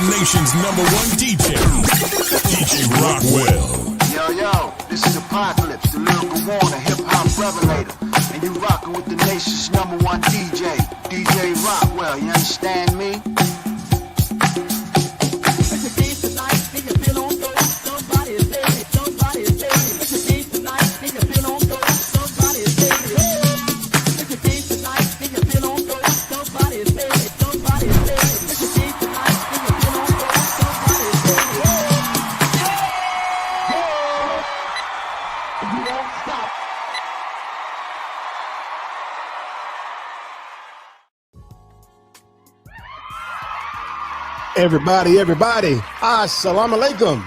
Nation's number one DJ, DJ Rockwell. Yo, this is Apocalypse, the lyrical warner, hip-hop revelator. And you rockin' with the nation's number one DJ, DJ Rockwell, you understand me? Everybody, assalamu alaikum.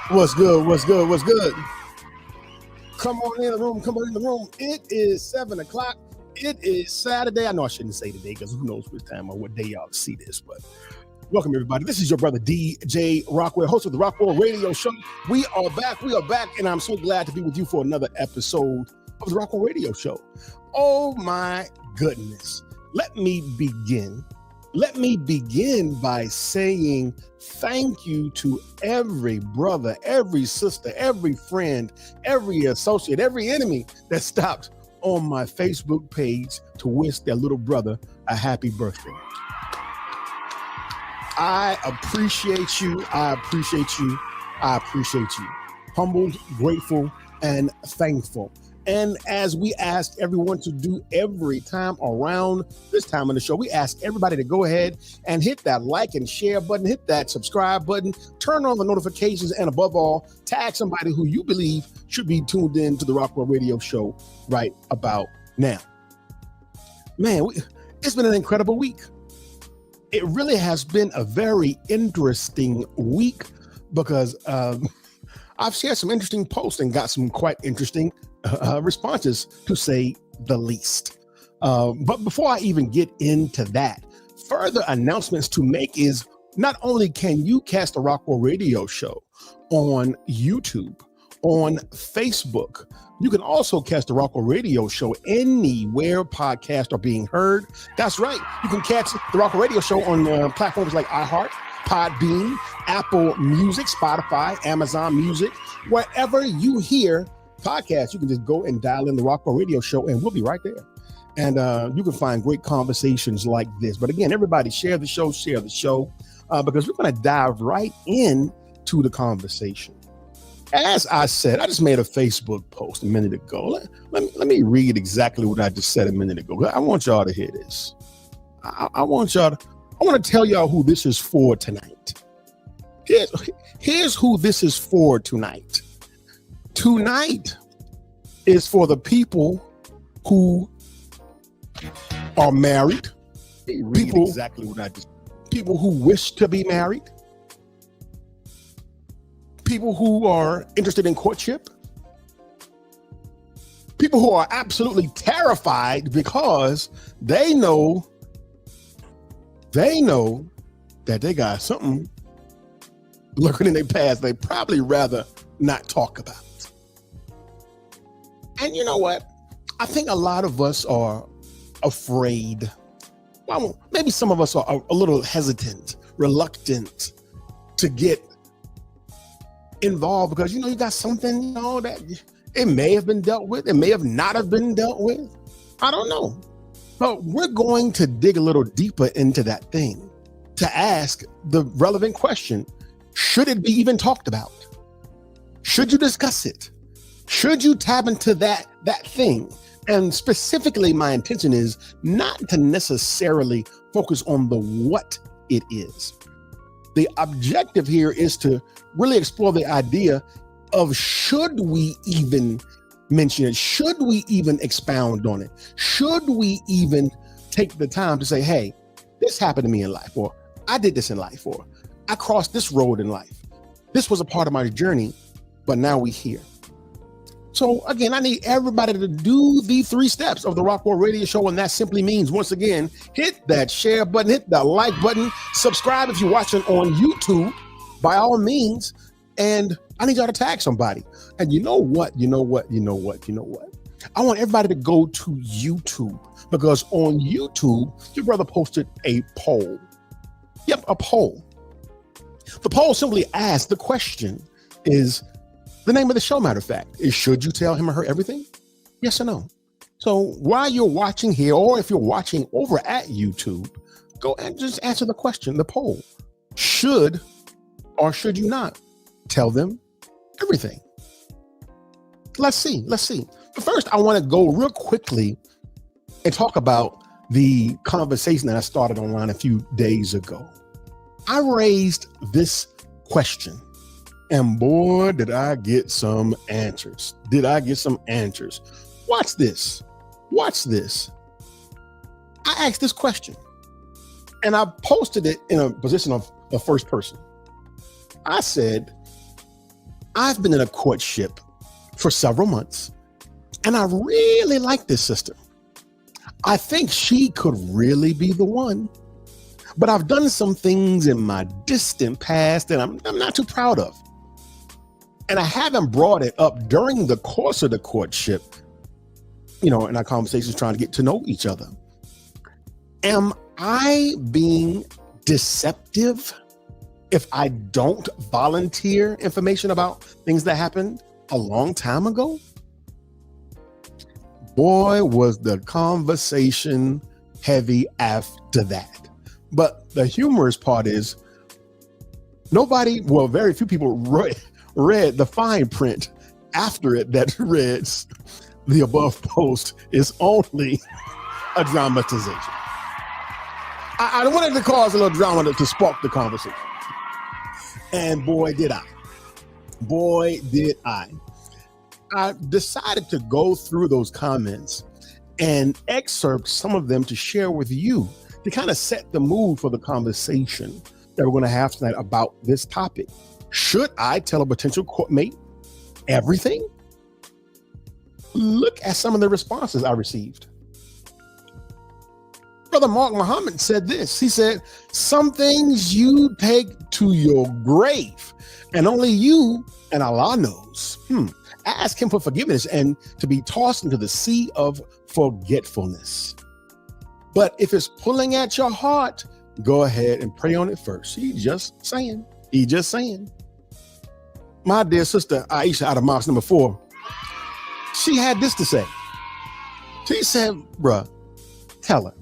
What's good? Come on in the room. It is 7 o'clock. It is Saturday. I know I shouldn't say today because who knows which time or what day y'all see this, but welcome everybody. This is your brother DJ Rockwell, host of the Rockwell Radio Show. We are back, and I'm so glad to be with you for another episode of the Rockwell Radio Show. Oh my goodness. Let me begin by saying thank you to every brother, every sister, every friend, every associate, every enemy that stopped on my Facebook page to wish their little brother a happy birthday. I appreciate you. Humbled, grateful, and thankful. And as we ask everyone to do every time around this time of the show, we ask everybody to go ahead and hit that like and share button, hit that subscribe button, turn on the notifications, and above all, tag somebody who you believe should be tuned in to the Rockwell Radio Show right about now. Man, it's been an incredible week. It really has been a very interesting week because I've shared some interesting posts and got some quite interesting responses, to say the least. But before I even get into that, further announcements to make is not only can you catch the Rockwell Radio Show on YouTube, on Facebook, you can also catch the Rockwell Radio Show anywhere podcasts are being heard. That's right. You can catch the Rockwell Radio Show on platforms like iHeart, Podbean, Apple Music, Spotify, Amazon Music, wherever you hear podcasts. You can just go and dial in the Rockwell Radio Show and we'll be right there. And you can find great conversations like this. But again, everybody share the show because we're going to dive right into the conversation. As I said, I just made a Facebook post a minute ago. Let me read exactly what I just said a minute ago. I want y'all to hear this. I want to tell y'all who this is for tonight. Here's who this is for tonight. Tonight is for the people who are married, people who wish to be married, people who are interested in courtship, people who are absolutely terrified because they know that they got something lurking in their past they probably rather not talk about. And you know what? I think a lot of us are afraid. Well, maybe some of us are a little hesitant, reluctant to get involved because, you got something, that it may have been dealt with. It may have not have been dealt with. I don't know. But we're going to dig a little deeper into that thing to ask the relevant question. Should it be even talked about? Should you discuss it? Should you tap into that thing? And specifically, my intention is not to necessarily focus on the what it is. The objective here is to really explore the idea of should we even mention it? Should we even expound on it? Should we even take the time to say, hey, this happened to me in life, or I did this in life, or I crossed this road in life. This was a part of my journey, but now we're here. So again, I need everybody to do the 3 steps of the Rockwell Radio Show. And that simply means, once again, hit that share button, hit that like button, subscribe if you're watching on YouTube, by all means. And I need y'all to tag somebody. And you know what? I want everybody to go to YouTube, because on YouTube, your brother posted a poll. Yep, a poll. The poll simply asked, the question is, the name of the show, matter of fact, is should you tell him or her everything? Yes or no? So while you're watching here, or if you're watching over at YouTube, go and just answer the question, the poll. Should or should you not tell them everything? Let's see. But first, I want to go real quickly and talk about the conversation that I started online a few days ago. I raised this question. And boy, did I get some answers. Watch this. I asked this question and I posted it in a position of the first person. I said, I've been in a courtship for several months and I really like this sister. I think she could really be the one, but I've done some things in my distant past that I'm not too proud of. And I haven't brought it up during the course of the courtship, in our conversations trying to get to know each other. Am I being deceptive if I don't volunteer information about things that happened a long time ago? Boy, was the conversation heavy after that. But the humorous part is very few people read the fine print after it that reads, the above post is only a dramatization. I wanted to cause a little drama to spark the conversation. And boy, did I. I decided to go through those comments and excerpt some of them to share with you to kind of set the mood for the conversation that we're going to have tonight about this topic. Should I tell a potential courtmate everything? Look at some of the responses I received. Brother Mark Muhammad said this. He said, some things you take to your grave, and only you and Allah knows. Ask him for forgiveness and to be tossed into the sea of forgetfulness. But if it's pulling at your heart, go ahead and pray on it first. He just saying. My dear sister Aisha out of Mosque number 4, she had this to say. She said, bruh, tell her,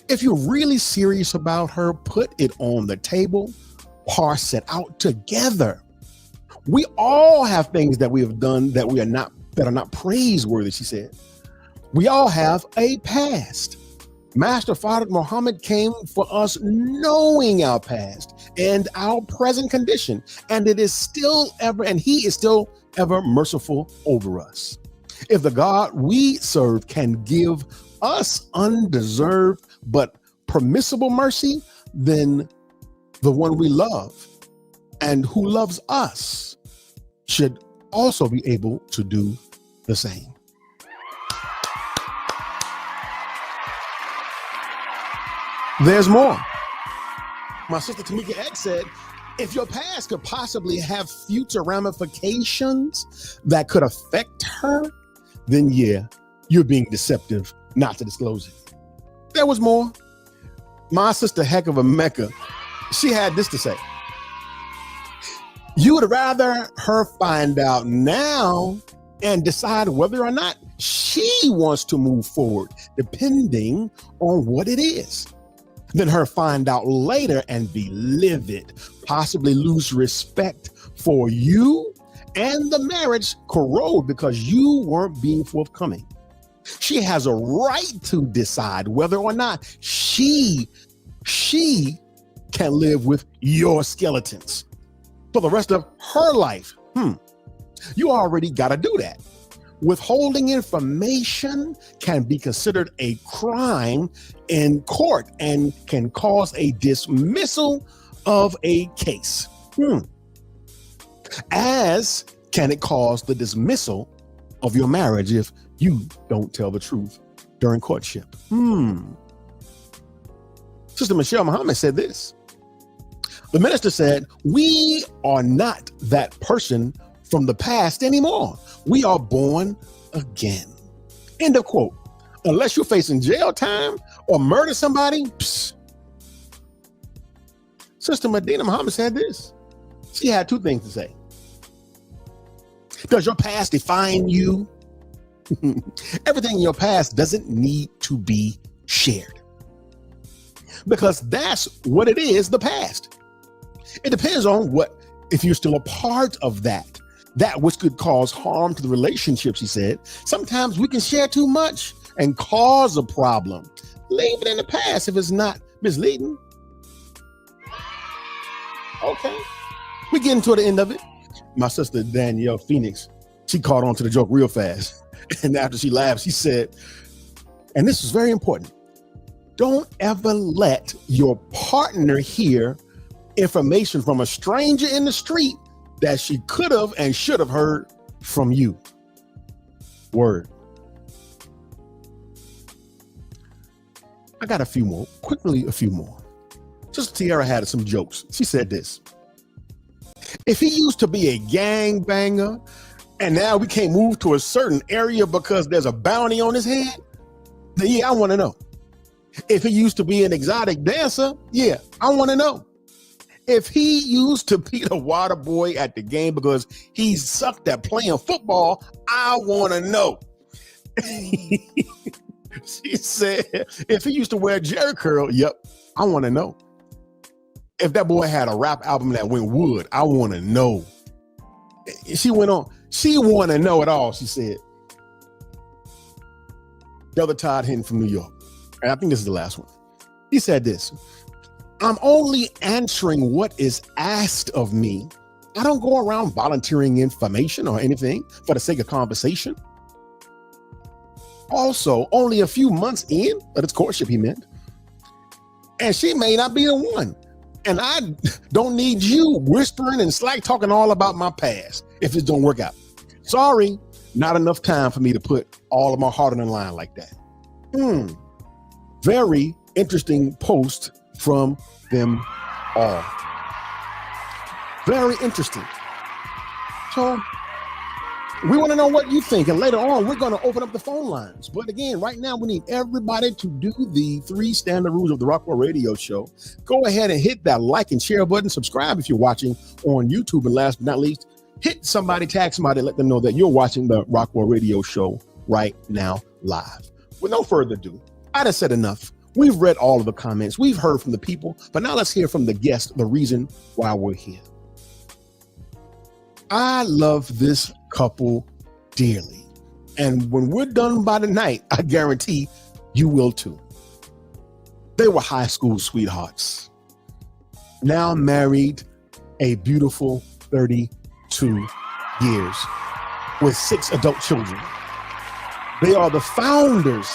if you're really serious about her, put it on the table, parse it out together. We all have things that we have done that are not praiseworthy, she said. We all have a past. Master Father Muhammad came for us knowing our past and our present condition, and he is still ever merciful over us. If the God we serve can give us undeserved but permissible mercy, then the one we love and who loves us should also be able to do the same. There's more. My sister Tamika X said, if your past could possibly have future ramifications that could affect her, then yeah, you're being deceptive not to disclose it. There was more. My sister Heck of a Mecca, she had this to say. You would rather her find out now and decide whether or not she wants to move forward, depending on what it is, than her find out later and be livid, possibly lose respect for you and the marriage corrode because you weren't being forthcoming. She has a right to decide whether or not she can live with your skeletons for the rest of her life. You already got to do that. Withholding information can be considered a crime in court and can cause a dismissal of a case. As can it cause the dismissal of your marriage if you don't tell the truth during courtship. Sister Cecelia Muhammad said this. The minister said, we are not that person from the past anymore. We are born again. End of quote. Unless you're facing jail time or murder somebody. Psst. Sister Medina Muhammad said this. She had two things to say. Does your past define you? Everything in your past doesn't need to be shared. Because that's what it is, the past. It depends on if you're still a part of that which could cause harm to the relationship, she said. Sometimes we can share too much and cause a problem. Leave it in the past if it's not misleading. Okay. We getting to the end of it. My sister Danielle Phoenix, she caught on to the joke real fast. And after she laughed, she said, and this is very important, don't ever let your partner hear information from a stranger in the street that she could have and should have heard from you. Word. I got a few more. Sister Tiara had some jokes. She said this. If he used to be a gangbanger and now we can't move to a certain area because there's a bounty on his head, then yeah, I want to know. If he used to be an exotic dancer, yeah, I want to know. If he used to be the water boy at the game because he sucked at playing football, I want to know. She said, if he used to wear Jerry curl, yep, I want to know. If that boy had a rap album that went wood, I want to know. She went on. She want to know it all, she said. Brother Todd Hinton from New York. And I think this is the last one. He said this. I'm only answering what is asked of me. I don't go around volunteering information or anything for the sake of conversation. Also, only a few months in, but it's courtship he meant. And she may not be the one. And I don't need you whispering and slack talking all about my past if it don't work out. Sorry, not enough time for me to put all of my heart on the line like that. Very interesting post from them all. Very interesting. So we want to know what you think. And later on, we're going to open up the phone lines. But again, right now, we need everybody to do the 3 standard rules of the Rockwell Radio Show. Go ahead and hit that like and share button. Subscribe if you're watching on YouTube. And last but not least, hit somebody, tag somebody, let them know that you're watching the Rockwell Radio Show right now live. With no further ado, I done said enough. We've read all of the comments. We've heard from the people. But now let's hear from the guest, the reason why we're here. I love this couple dearly. And when we're done by the night, I guarantee you will too. They were high school sweethearts. Now married a beautiful 32 years with 6 adult children. They are the founders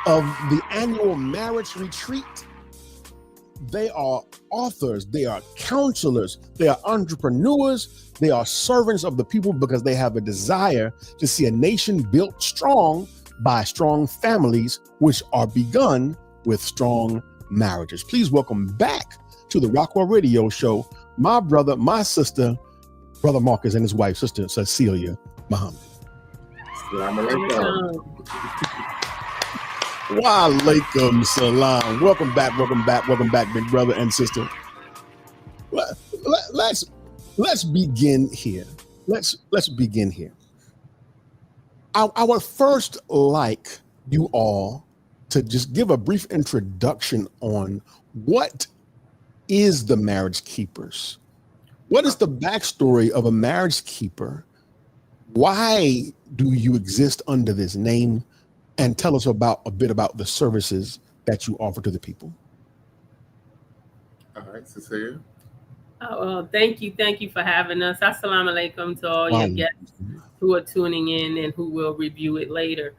of the annual marriage retreat. They are authors, they are counselors, they are entrepreneurs, they are servants of the people because they have a desire to see a nation built strong by strong families, which are begun with strong marriages. Please welcome back to the Rockwell Radio Show, my brother, my sister, Brother Marcus, and his wife, Sister Cecelia Muhammad. Wa alaikum salam. Welcome back, big brother and sister. Let's begin here. Let's begin here. I would first like you all to just give a brief introduction on what is the Marriage Keepers. What is the backstory of a marriage keeper? Why do you exist under this name? And tell us a bit about the services that you offer to the people. All right, Cecelia. Oh, thank you for having us. Assalamu alaikum to all your guests who are tuning in and who will review it later.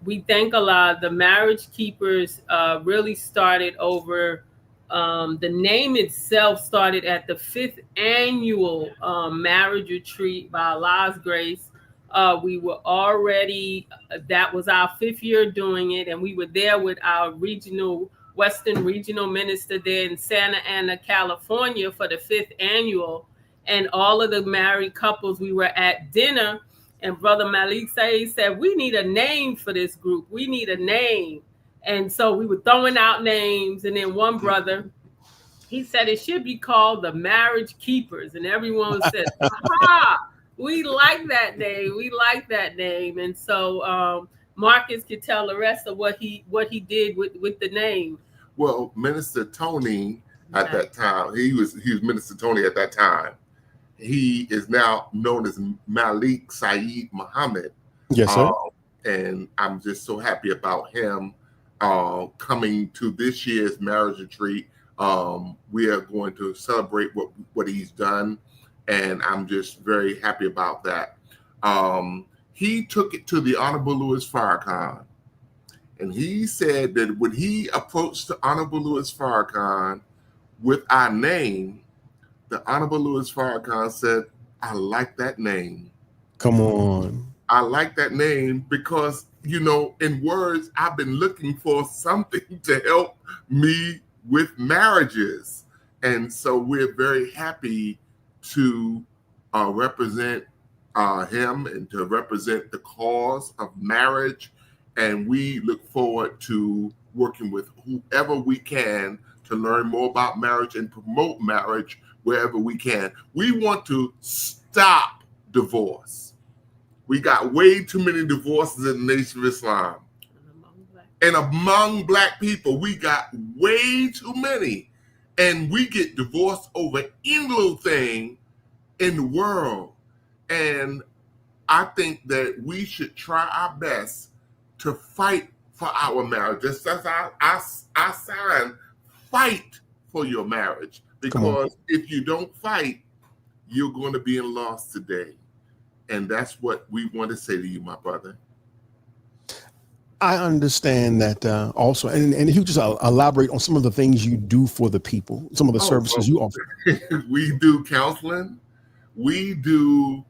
We thank Allah. The Marriage Keepers really started over. The name itself started at the 5th annual marriage retreat by Allah's grace. We were already, that was our 5th year doing it, and we were there with our Western regional minister there in Santa Ana, California for the 5th annual. And all of the married couples, we were at dinner, and Brother Malik said, we need a name for this group. We need a name. And so we were throwing out names, and then one brother, he said it should be called the Marriage Keepers. And everyone said, aha, we like that name. We like that name. And so Marcus could tell the rest of what he did with the name. Well, Minister Tony at that time, he was Minister Tony at that time. He is now known as Malik Saeed Muhammad. Yes, sir. And I'm just so happy about him coming to this year's marriage retreat. We are going to celebrate what he's done, and I'm just very happy about that. He took it to the Honorable Louis Farrakhan, and he said that when he approached the Honorable Louis Farrakhan with our name, the Honorable Louis Farrakhan said, I like that name. Come on. I like that name because, in words, I've been looking for something to help me with marriages. And so we're very happy to represent him and to represent the cause of marriage. And we look forward to working with whoever we can to learn more about marriage and promote marriage wherever we can. We want to stop divorce. We got way too many divorces in the Nation of Islam. And among Black people, we got way too many. And we get divorced over any little thing in the world. And I think that we should try our best to fight for our marriage. Just as I sign, fight for your marriage. Because if you don't fight, you're going to be in loss today. And that's what we want to say to you, my brother. I understand that also. And if you just elaborate on some of the things you do for the people, some of the services you offer. We do counseling. We do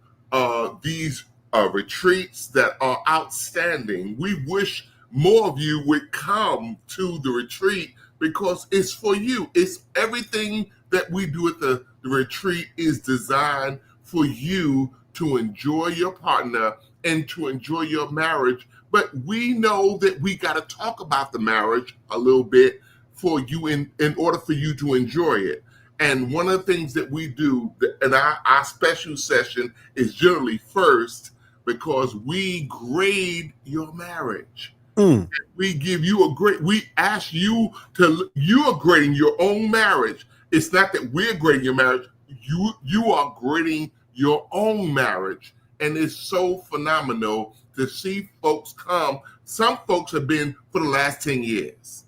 these retreats that are outstanding. We wish more of you would come to the retreat because it's for you. It's everything that we do at the retreat is designed for you to enjoy your partner and to enjoy your marriage. But we know that we got to talk about the marriage a little bit for you in order for you to enjoy it. And one of the things that we do, and our special session is generally first because we grade your marriage. We give you we ask you you are grading your own marriage. It's not that we're grading your marriage. You are grading your own marriage. And it's so phenomenal to see folks come. Some folks have been for the last 10 years.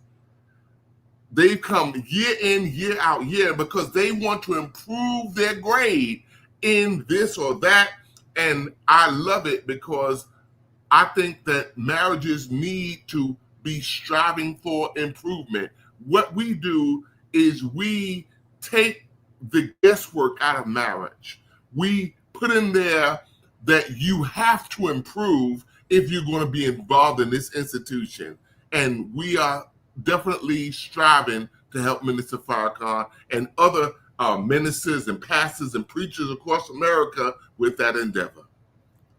They've come year in, year out, because they want to improve their grade in this or that. And I love it because I think that marriages need to be striving for improvement. What we do is we take the guesswork out of marriage. We put in there that you have to improve if you're going to be involved in this institution. And we are definitely striving to help Minister Farrakhan and other ministers and pastors and preachers across America with that endeavor.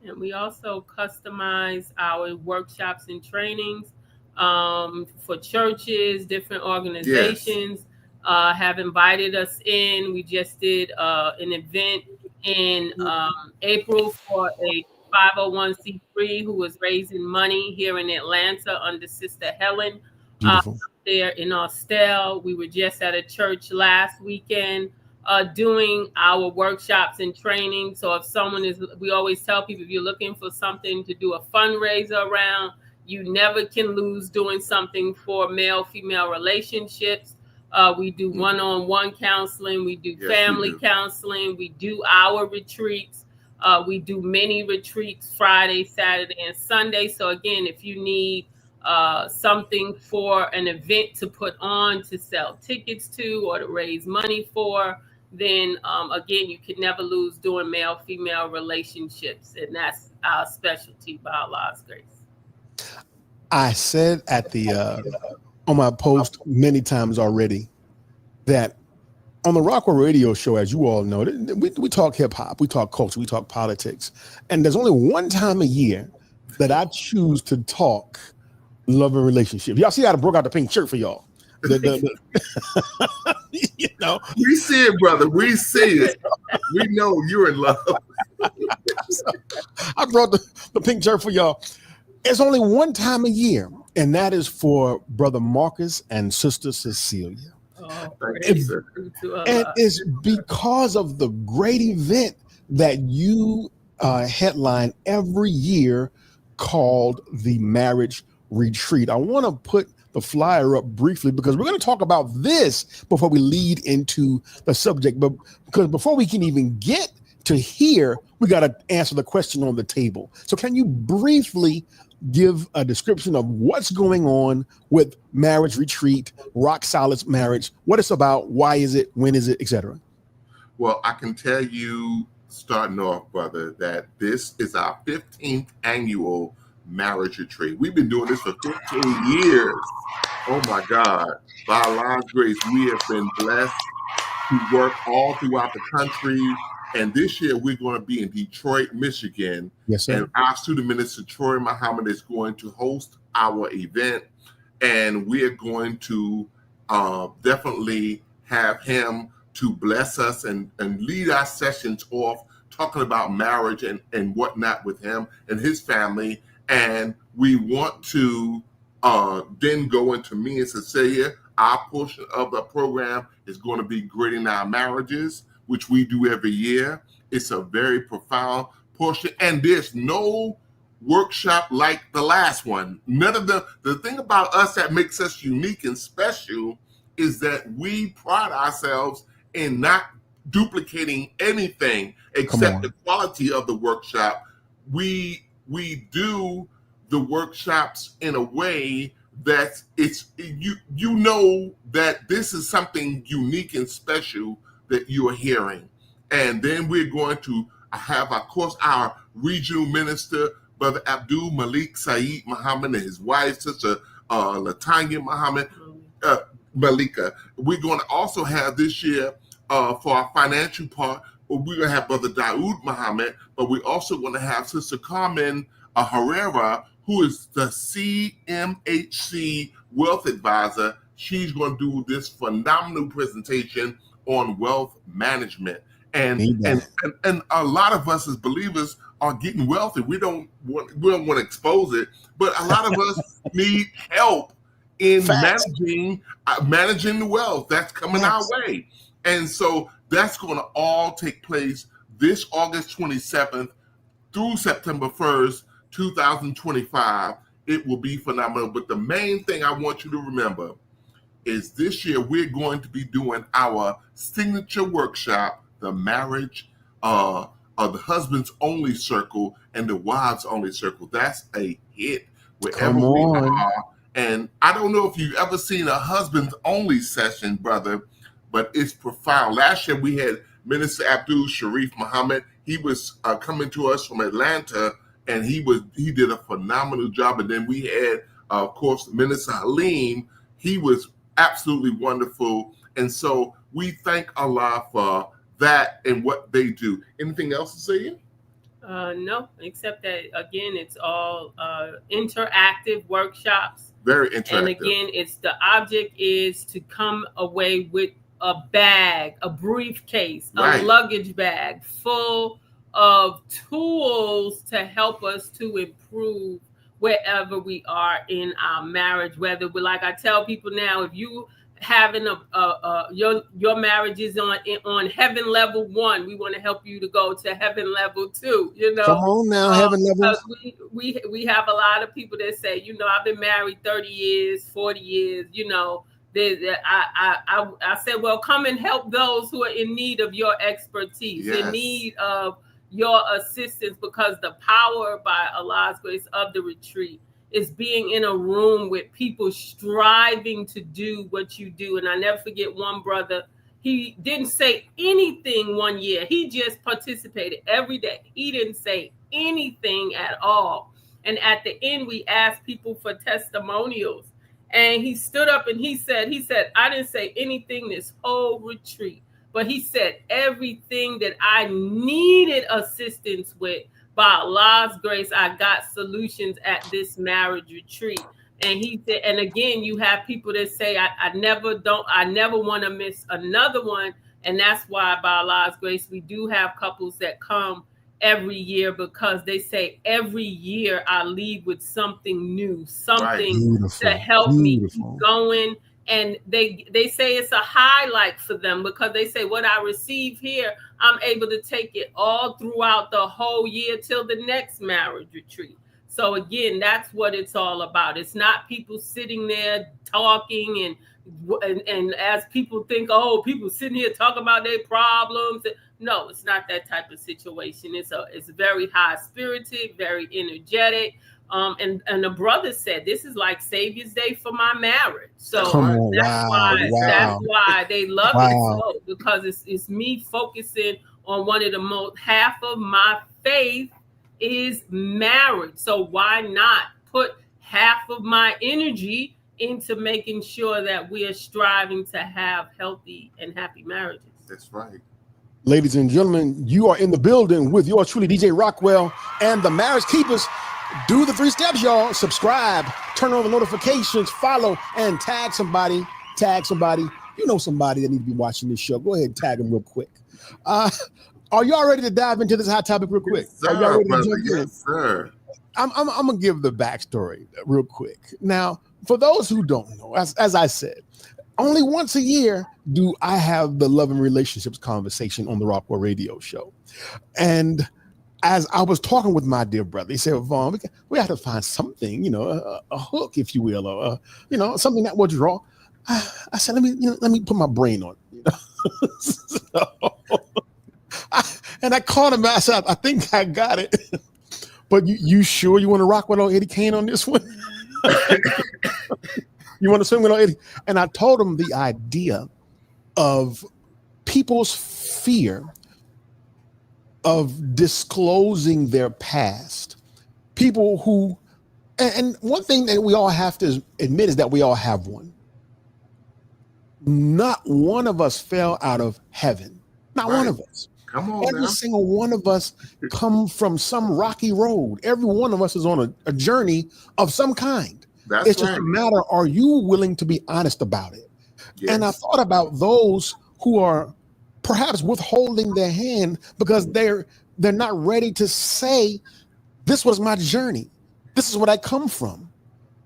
And we also customize our workshops and trainings for churches, different organizations. Have invited us in. We just did an event in April for a 501c3 who was raising money here in Atlanta under Sister Helen there in Austell. We were just at a church last weekend doing our workshops and training. So if someone we always tell people, if you're looking for something to do a fundraiser around, you never can lose doing something for male-female relationships. We do one-on-one counseling. We do family counseling. We do our retreats. We do many retreats Friday, Saturday, and Sunday. So again, if you need something for an event to put on, to sell tickets to, or to raise money for, then again, you can never lose doing male-female relationships. And that's our specialty by Allah's grace. I said at the on my post many times already that on the Rockwell Radio Show, as you all know, we talk hip hop, we talk culture, we talk politics, and there's only one time a year that I choose to talk love and relationships. Y'all see how I broke out the pink shirt for y'all. You know, we see it, brother. We see it. We know you're in love. I brought the pink shirt for y'all. It's only one time a year, and that is for Brother Marcus and Sister Cecelia. Oh, and it's because of the great event that you headline every year called the Marriage Retreat. I want to put the flyer up briefly because we're going to talk about this before we lead into the subject. But because before we can even get to here, we got to answer the question on the table. So can you briefly give a description of what's going on with Marriage Retreat, Rock Solid Marriage, what it's about, why is it, when is it, etc.? Well, I can tell you, starting off, brother, that this is our 15th annual Marriage Retreat. We've been doing this for 15 years. Oh my God. By Allah's grace, we have been blessed to work all throughout the country. And this year we're going to be in Detroit, Michigan. Yes, sir. And our student minister, Troy Muhammad, is going to host our event. And we are going to definitely have him to bless us and lead our sessions off talking about marriage and whatnot with him and his family. And we want to then go into me and Cecelia. Our portion of the program is going to be grading our marriages, which we do every year. It's a very profound portion. And there's no workshop like the last one. None of the thing about us that makes us unique and special is that we pride ourselves in not duplicating anything except the quality of the workshop. We do the workshops in a way that it's you know that this is something unique and special that you are hearing. And then we're going to have, of course, our regional minister, Brother Abdul Malik Saeed Muhammad, and his wife, Sister Latanya Muhammad, Malika. We're going to also have this year for our financial part, we're going to have Brother Daoud Muhammad, but we're also going to have Sister Carmen Herrera, who is the CMHC Wealth Advisor. She's going to do this phenomenal presentation on wealth management. And a lot of us as believers are getting wealthy. We don't want to expose it, but a lot of us need help in managing the wealth that's coming our way. And so that's going to all take place this August 27th through September 1st, 2025. It will be phenomenal. But the main thing I want you to remember is this year we're going to be doing our signature workshop, the marriage of the husbands only circle and the wives only circle. That's a hit wherever we are. And I don't know if you've ever seen a husbands only session, brother, but it's profound. Last year we had Minister Abdul Sharif Muhammad. He was coming to us from Atlanta, and he did a phenomenal job. And then we had, of course, Minister Halim. He was absolutely wonderful. And so we thank Allah for that and what they do. Anything else to say? No, except that, again, it's all interactive workshops. Very interactive. And again, the object is to come away with a bag, a briefcase, a luggage bag full of tools to help us to improve wherever we are in our marriage. Whether we're, like I tell people now, if you having your marriage is on heaven level 1, we want to help you to go to heaven level 2. You know, come on now, heaven level. We have a lot of people that say, you know, I've been married 30 years, 40 years. You know, I said, well, come and help those who are in need of your expertise, in need of your assistance, because the power, by Allah's grace, of the retreat is being in a room with people striving to do what you do. And I never forget one brother, he didn't say anything one year. He just participated every day. He didn't say anything at all. And at the end, we asked people for testimonials. And he stood up and he said, I didn't say anything this whole retreat, but he said everything that I needed assistance with, by Allah's grace, I got solutions at this marriage retreat. And he said, and again, you have people that say, I never want to miss another one. And that's why, by Allah's grace, we do have couples that come every year, because they say every year I leave with something new, something to help me keep going. And they say it's a highlight for them, because they say what I receive here, I'm able to take it all throughout the whole year till the next marriage retreat. So again, that's what it's all about. It's not people sitting there talking and as people think, oh, people sitting here talking about their problems. No, it's not that type of situation. It's very high spirited, very energetic. And the brother said, this is like Savior's Day for my marriage. So that's why they love it so, because it's me focusing on one of the most, half of my faith is marriage. So why not put half of my energy into making sure that we are striving to have healthy and happy marriages? That's right. Ladies and gentlemen, you are in the building with yours truly, DJ Rockwell, and the Marriage Keepers. Do the 3 steps, y'all. Subscribe, turn on the notifications, follow, and tag somebody. You know somebody that needs to be watching this show. Go ahead and tag them real quick. Are y'all ready to dive into this hot topic real quick? Yes, sir, are y'all ready brother. to jump in? Yes, sir. I'm gonna give the backstory real quick. Now, for those who don't know, as I said, only once a year do I have the love and relationships conversation on the Rockwell Radio Show. And as I was talking with my dear brother, he said, Vaughn, we have to find something, a hook, if you will, or something that will draw. I said, let me put my brain on it. And I called him. I said, I think I got it. But you sure you want to rock with old Eddie Kane on this one? You want to swing with old Eddie? And I told him the idea of people's fear of disclosing their past. People who, and one thing that we all have to admit is that we all have one. Not one of us fell out of heaven. Not one of us. Come on, every now. single one of us come from some rocky road. Every one of us is on a journey of some kind. It's just a matter, are you willing to be honest about it? Yes. And I thought about those who are perhaps withholding their hand because they're not ready to say, this was my journey. This is what I come from.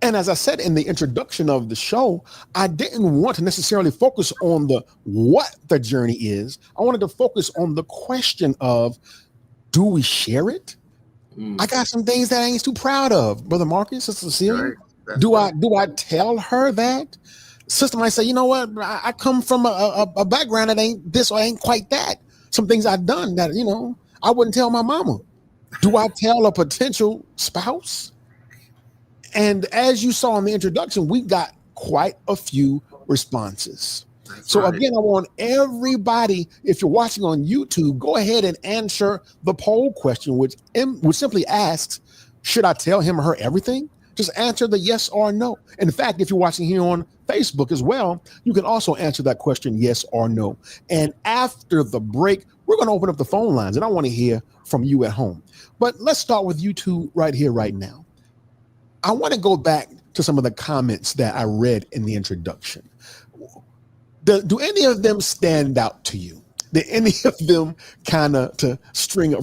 And as I said in the introduction of the show, I didn't want to necessarily focus on what the journey is. I wanted to focus on the question of, do we share it? I got some things that I ain't too proud of, Brother Marcus, Sister Cecelia. Right. Do I tell her that? Sister might say, you know what? I come from a background that ain't this or ain't quite that. Some things I've done that, I wouldn't tell my mama. Do I tell a potential spouse? And as you saw in the introduction, we got quite a few responses. So again, I want everybody, if you're watching on YouTube, go ahead and answer the poll question, which simply asks, should I tell him or her everything? Just answer the yes or no. In fact, if you're watching here on Facebook as well, you can also answer that question, yes or no. And after the break, we're going to open up the phone lines, and I want to hear from you at home. But let's start with you two right here, right now. I want to go back to some of the comments that I read in the introduction. Do any of them stand out to you? Did any of them kind of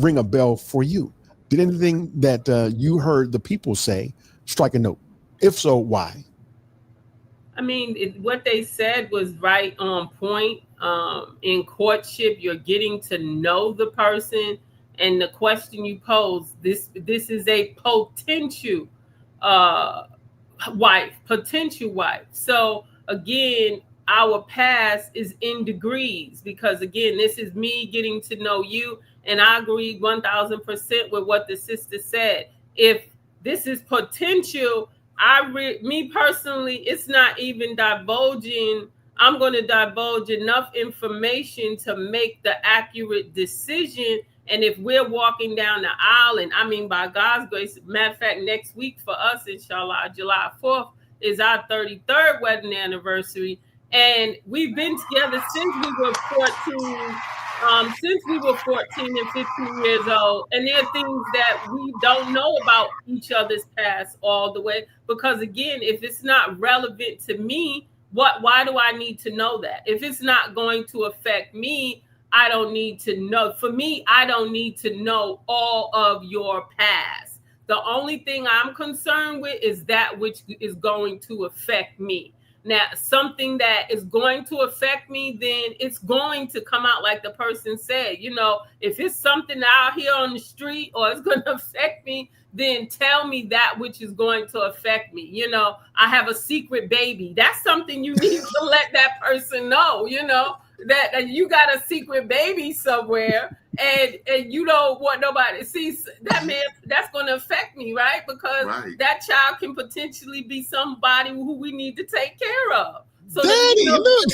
ring a bell for you? Did anything that you heard the people say strike a note? If so, why? I mean, what they said was right on point. In courtship, you're getting to know the person, and the question you pose, this is a potential potential wife. So again, our past is in degrees, because again, this is me getting to know you, and I agree 1000% with what the sister said. If this is potential, me personally, it's not even divulging. I'm going to divulge enough information to make the accurate decision And if we're walking down the aisle, and I mean, by God's grace, matter of fact, next week for us, inshallah, July 4th is our 33rd wedding anniversary. And we've been together since we were 14, and 15 years old. And there are things that we don't know about each other's past all the way. Because again, if it's not relevant to me, why do I need to know that? If it's not going to affect me, I don't need to know. For me, I don't need to know all of your past. The only thing I'm concerned with is that which is going to affect me. Now, something that is going to affect me, then it's going to come out like the person said. You know, if it's something out here on the street or it's going to affect me, then tell me that which is going to affect me. You know, I have a secret baby. That's something you need to let that person know, you know, that you got a secret baby somewhere and you don't want nobody sees that. Man, that's going to affect me, right? Because that child can potentially be somebody who we need to take care of. So Daddy, look.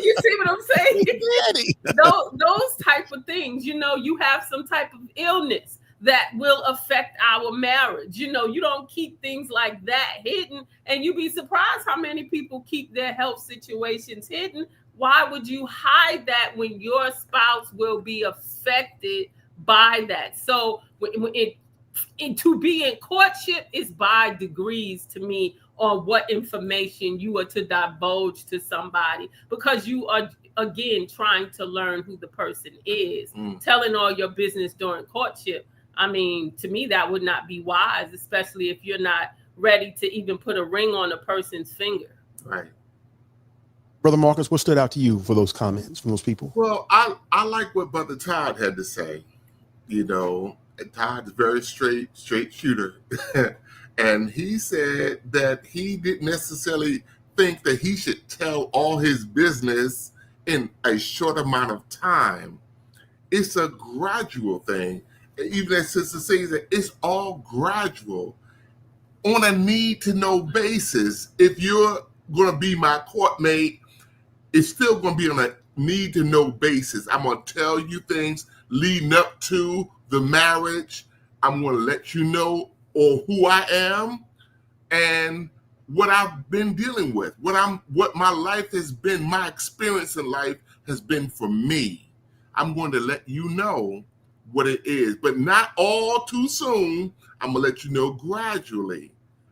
You see what I'm saying? Daddy. Those type of things, you know, you have some type of illness that will affect our marriage. You know, you don't keep things like that hidden, and you'd be surprised how many people keep their health situations hidden. Why would you hide that when your spouse will be affected by that? So to be in courtship is by degrees to me on what information you are to divulge to somebody, because you are, again, trying to learn who the person is. Telling all your business during courtship, I mean, to me, that would not be wise, especially if you're not ready to even put a ring on a person's finger. Right. Brother Marcus, what stood out to you for those comments from those people? Well, I like what Brother Todd had to say. You know, Todd's very straight shooter. And he said that he didn't necessarily think that he should tell all his business in a short amount of time. It's a gradual thing. Even as Sister says that it's all gradual on a need-to-know basis. If you're going to be my courtmate, it's still going to be on a need-to-know basis. I'm going to tell you things leading up to the marriage. I'm going to let you know who I am and what I've been dealing with, what my life has been, my experience in life has been for me. I'm going to let you know what it is, but not all too soon. I'm going to let you know gradually.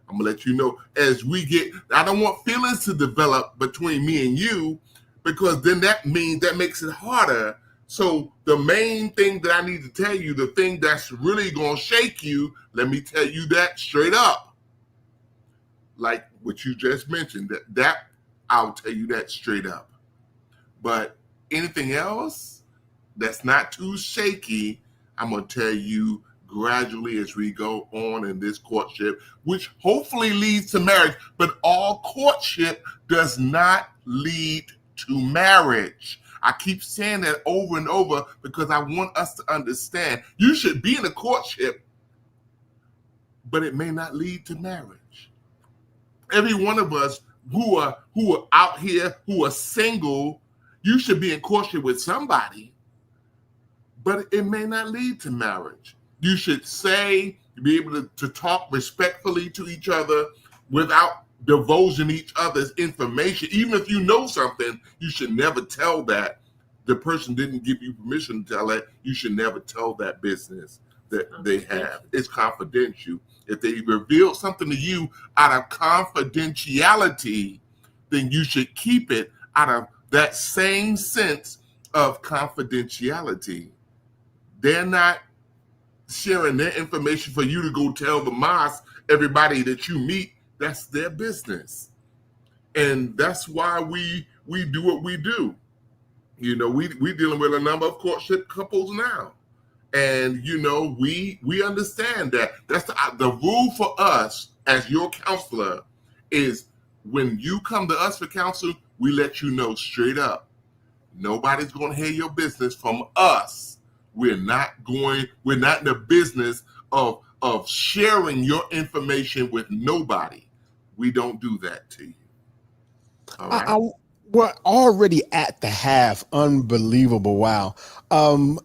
I'm going to let you know as we get, I don't want feelings to develop between me and you, because then that makes it harder. So the main thing that I need to tell you, the thing that's really going to shake you, let me tell you that straight up. Like what you just mentioned, that I'll tell you that straight up. But anything else that's not too shaky, I'm going to tell you gradually as we go on in this courtship, which hopefully leads to marriage. But all courtship does not lead to marriage. I keep saying that over and over because I want us to understand you should be in a courtship, but it may not lead to marriage. Every one of us who are out here, who are single, you should be in courtship with somebody, but it may not lead to marriage. You should be able to talk respectfully to each other without divulging each other's information. Even if you know something, you should never tell that. The person didn't give you permission to tell that. You should never tell that business that they have. It's confidential. If they reveal something to you out of confidentiality, then you should keep it out of that same sense of confidentiality. They're not sharing their information for you to go tell the mosque, everybody that you meet. That's their business. And that's why we do what we do. You know, we're dealing with a number of courtship couples now. And, you know, we understand that. That's the rule for us as your counselor is when you come to us for counsel, we let you know straight up. Nobody's going to hear your business from us. We're not in the business of sharing your information with nobody. We don't do that to you. All right. We're already at the half. Unbelievable. Wow.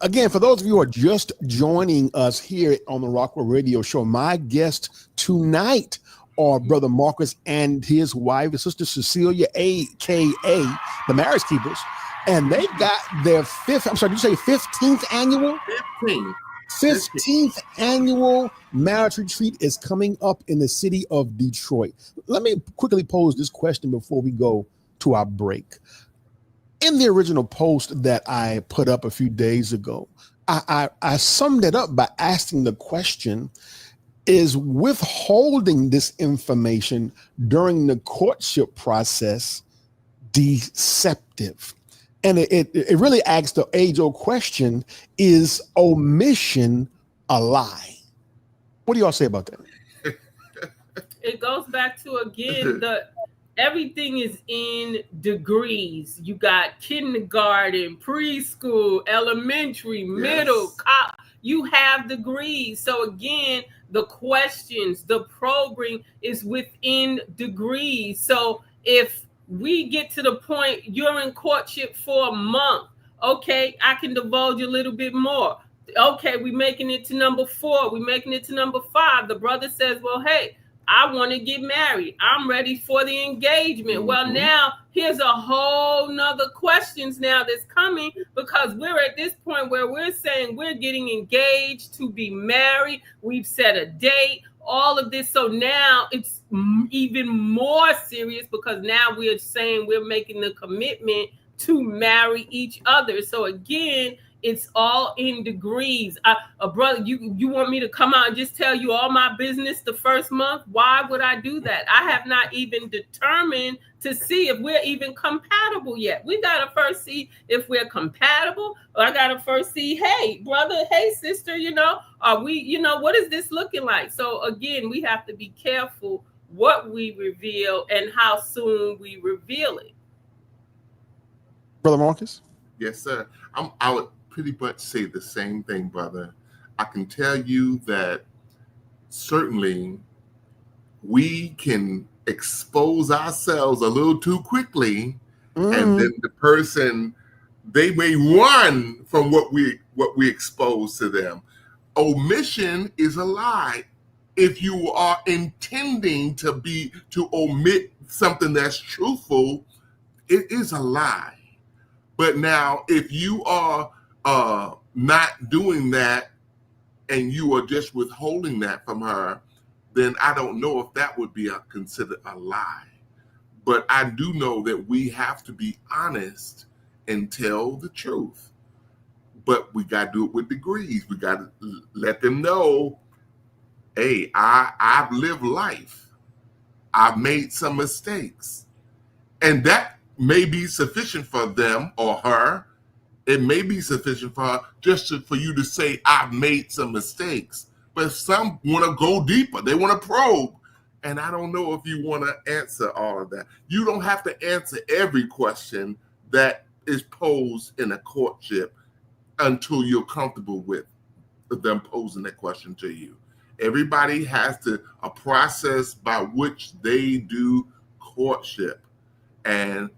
Again, for those of you who are just joining us here on the Rockwell Radio Show, my guest tonight are Brother Marcus and his wife, his sister Cecelia, a.k.a. the Marriage Keepers. And they got their 15th annual? 15th annual marriage retreat is coming up in the city of Detroit. Let me quickly pose this question before we go to our break. In the original post that I put up a few days ago, I summed it up by asking the question, is withholding this information during the courtship process deceptive? And it really asks the age-old question, is omission a lie? What do y'all say about that? It goes back to, again, everything is in degrees. You got kindergarten, preschool, elementary, middle, college. You have degrees. So again, the questions, the probing is within degrees. So if we get to the point you're in courtship for a month, okay, I can divulge a little bit more. Okay, we're making it to number 4. We're making it to number 5. The brother says, well, hey, I want to get married. I'm ready for the engagement. Well, now here's a whole nother questions now that's coming, because we're at this point where we're saying we're getting engaged to be married. We've set a date, all of this. So now it's even more serious, because now we're saying we're making the commitment to marry each other. So again, it's all in degrees. Brother, you want me to come out and just tell you all my business the first month? Why would I do that? I have not even determined to see if we're even compatible yet. We got to first see if we're compatible. Or I got to first see, hey, brother, hey, sister, are we, what is this looking like? So again, we have to be careful what we reveal and how soon we reveal it. Brother Marcus? Yes, sir. I would pretty much say the same thing, brother. I can tell you that certainly we can expose ourselves a little too quickly, and then the person, they may run from what we expose to them. Omission is a lie. If you are intending to omit something that's truthful, it is a lie. But now, if you are not doing that and you are just withholding that from her, then I don't know if that would be considered a lie. But I do know that we have to be honest and tell the truth. But we got to do it with degrees. We got to let them know, hey, I've lived life. I've made some mistakes. And that may be sufficient for them or her. It may be sufficient for her for you to say, I've made some mistakes. But some want to go deeper. They want to probe. And I don't know if you want to answer all of that. You don't have to answer every question that is posed in a courtship until you're comfortable with them posing that question to you. Everybody has a process by which they do courtship. And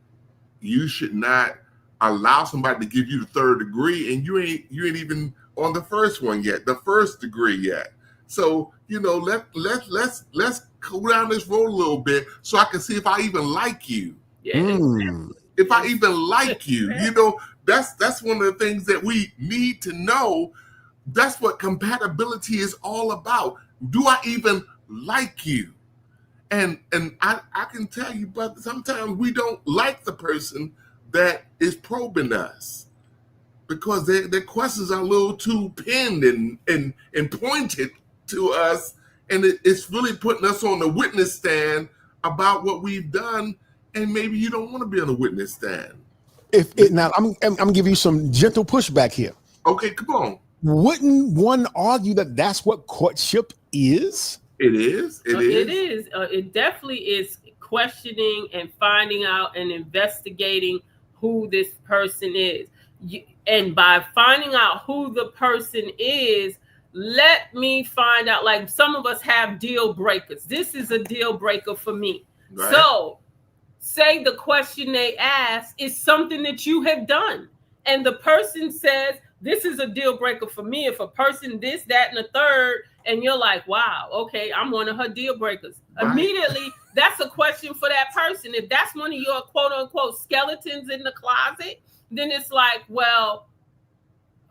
you should not allow somebody to give you the third degree, and you ain't even on the first one yet, the first degree yet. So, let's go down this road a little bit so I can see if I even like you. If I even like you, that's one of the things that we need to know. That's what compatibility is all about. Do I even like you? And I can tell you, brother, sometimes we don't like the person that is probing us because their questions are a little too pinned and pointed to us, and it's really putting us on the witness stand about what we've done, and maybe you don't want to be on the witness stand. Now I'm gonna give you some gentle pushback here. Okay, come on. Wouldn't one argue that that's what courtship is? It is. It is. It definitely is questioning and finding out and investigating who this person is. And by finding out who the person is, let me find out, like some of us have deal breakers. This is a deal breaker for me. Right. So say the question they ask is something that you have done. And the person says, this is a deal breaker for me. If a person this, that, and the third, and you're like, wow, okay, I'm one of her deal breakers. Right. Immediately, that's a question for that person. If that's one of your quote unquote skeletons in the closet, then it's like, well,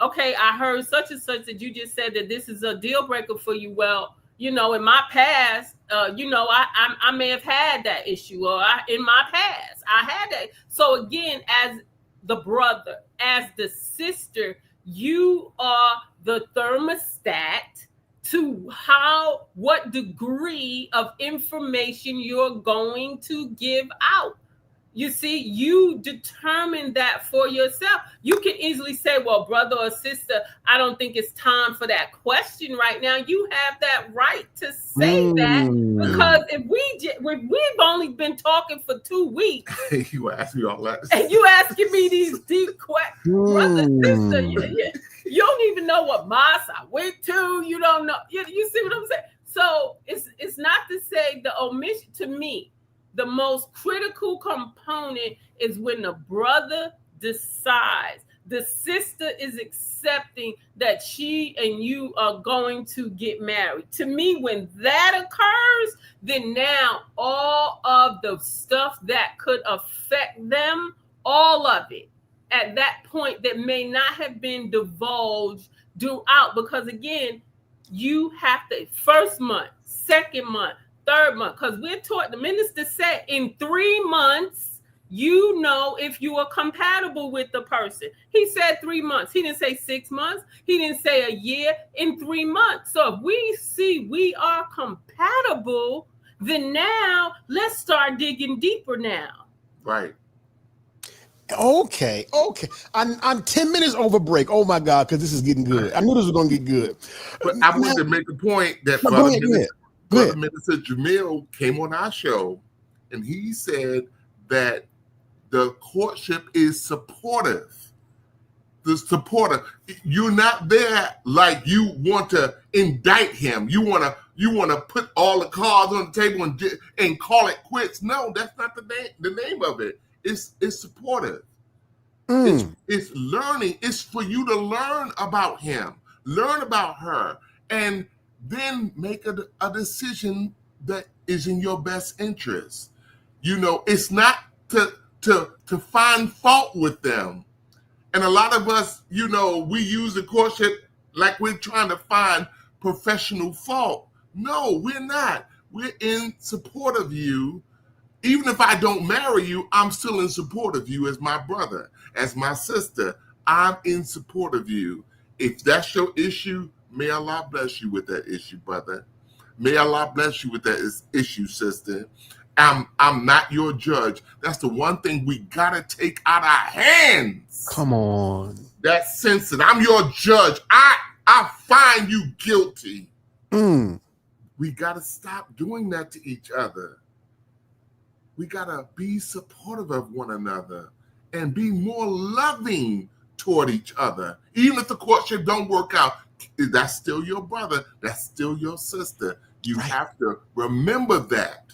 okay, I heard such and such that you just said that this is a deal breaker for you. Well, you know, in my past, you know, I may have had that issue, or in my past, I had that. So again, as the brother, as the sister, you are the thermostat to what degree of information you're going to give out. You see, you determine that for yourself. You can easily say, well, brother or sister, I don't think it's time for that question right now. You have that right to say that, because if we've only been talking for 2 weeks. You ask me all that. And you asking me these deep questions. Brother, sister, you don't even know what mosque I went to. You don't know. You see what I'm saying? So it's not to say the omission. To me, the most critical component is when the brother decides, the sister is accepting that she and you are going to get married. To me, when that occurs, then now all of the stuff that could affect them, all of it, at that point that may not have been divulged throughout, because again, you have to, first month, second month, third month, because we're taught, the minister said in 3 months, you know if you are compatible with the person. He said 3 months. He didn't say 6 months. He didn't say a year. In 3 months. So if we see we are compatible, then now let's start digging deeper now. Right. Okay. I'm 10 minutes over break. Oh my God, because this is getting good. I knew this was going to get good. But I wanted to make a point that Brother Minister Jamil came on our show, and he said that the courtship is supportive. The supportive. You're not there like you want to indict him. You want to put all the cards on the table and call it quits. No, that's not the name of it. It's supportive. It's learning. It's for you to learn about him, learn about her, and then make a decision that is in your best interest. You know, it's not to find fault with them. And a lot of us, you know, we use the courtship like we're trying to find professional fault. No, we're not. We're in support of you. Even if I don't marry you, I'm still in support of you as my brother, as my sister. I'm in support of you. If that's your issue, may Allah bless you with that issue, brother. May Allah bless you with that issue, sister. I'm not your judge. That's the one thing we gotta take out our hands. Come on. That sense that I'm your judge. I find you guilty. We gotta stop doing that to each other. We gotta be supportive of one another and be more loving toward each other. Even if the courtship don't work out, that's still your brother. That's still your sister. You have to remember that.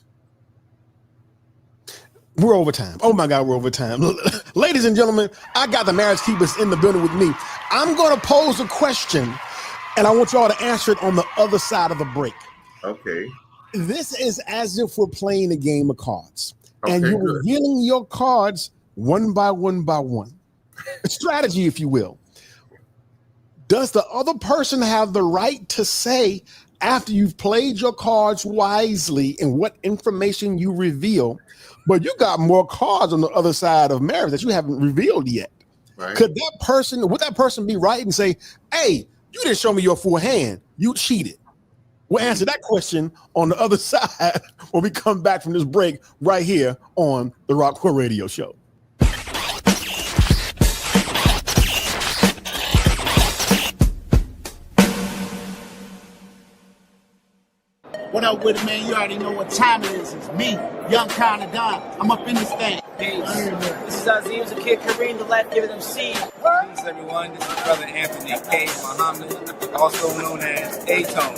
We're over time. Oh my God, we're over time. Ladies and gentlemen, I got the marriage keepers in the building with me. I'm going to pose a question, and I want y'all to answer it on the other side of the break. Okay. This is as if we're playing a game of cards, and you're revealing your cards one by one by one. A strategy, if you will. Does the other person have the right to say, after you've played your cards wisely and what information you reveal, but you got more cards on the other side of marriage that you haven't revealed yet? Right. Would that person be right and say, hey, you didn't show me your full hand, you cheated? We'll answer that question on the other side when we come back from this break right here on the Rockwell Radio Show. What up with it, man? You already know what time it is. It's me, Young Kinda Don. I'm up in this thing. Peace. This is Aziz, the kid Kareem, the life giving MC. Peace, everyone. This is Brother Anthony K. Muhammad, also known as A-Tone,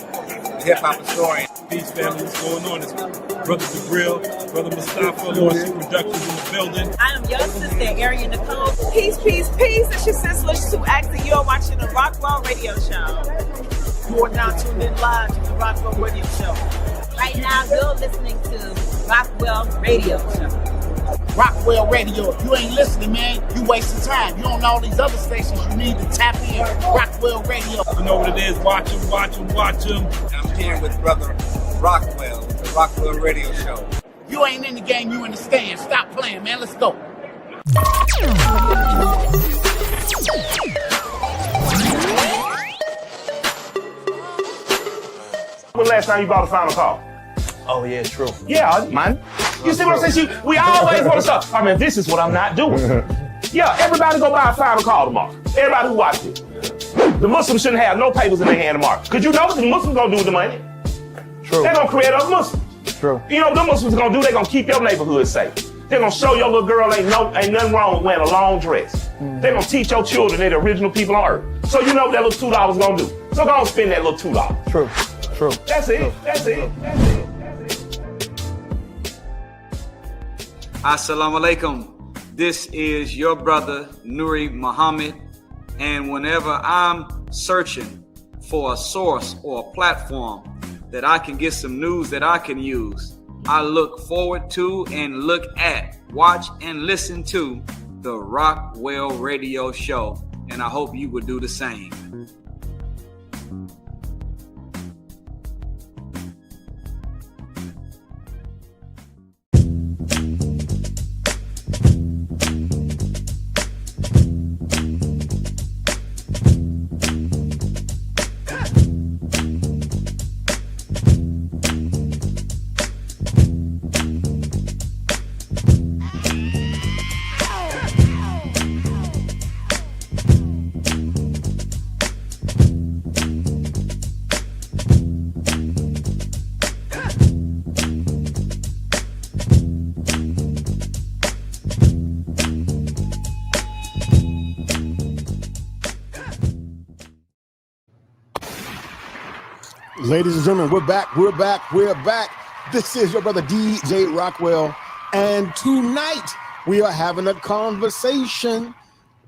the hip-hop historian. Peace, family. What's going on this week? Brother Jabril, Brother Mustafa, Lordship Productions in the building. I am your sister, Arian Nicole. Peace, peace, peace. It's your sister, Sue X, and you're watching the Rockwell Radio Show. You are now tuned in live to the Rockwell Radio Show. Right now, you're listening to Rockwell Radio Show. Rockwell Radio. If you ain't listening, man, you wasting time. You on all these other stations, you need to tap in. Rockwell Radio. You know what it is. Watch him, watch him, watch him. I'm here with Brother Rockwell, the Rockwell Radio Show. You ain't in the game, you in the stand. Stop playing, man. Let's go. When last time you bought a final call? Oh, yeah, true. Yeah, man. You see what I'm saying? We always want to start. I mean, this is what I'm not doing. Yeah, everybody go buy a final call tomorrow. Everybody who watches it. The Muslims shouldn't have no papers in their hand tomorrow. Because you know what the Muslims going to do with the money? True. They're going to create other Muslims. True. You know what the Muslims going to do? They're going to keep your neighborhood safe. They're going to show your little girl ain't nothing wrong with wearing a long dress. They're going to teach your children they're the original people on earth. So you know what that little $2 going to do. So go and spend that little $2. True. True. That's it. That's it. That's it. Assalamu alaikum. This is your brother Nuri Muhammad, and whenever I'm searching for a source or a platform that I can get some news that I can use, I look forward to and look at, watch and listen to the Rockwell Radio Show, and I hope you would do the same. Ladies and gentlemen, we're back. This is your brother DJ Rockwell, and tonight we are having a conversation.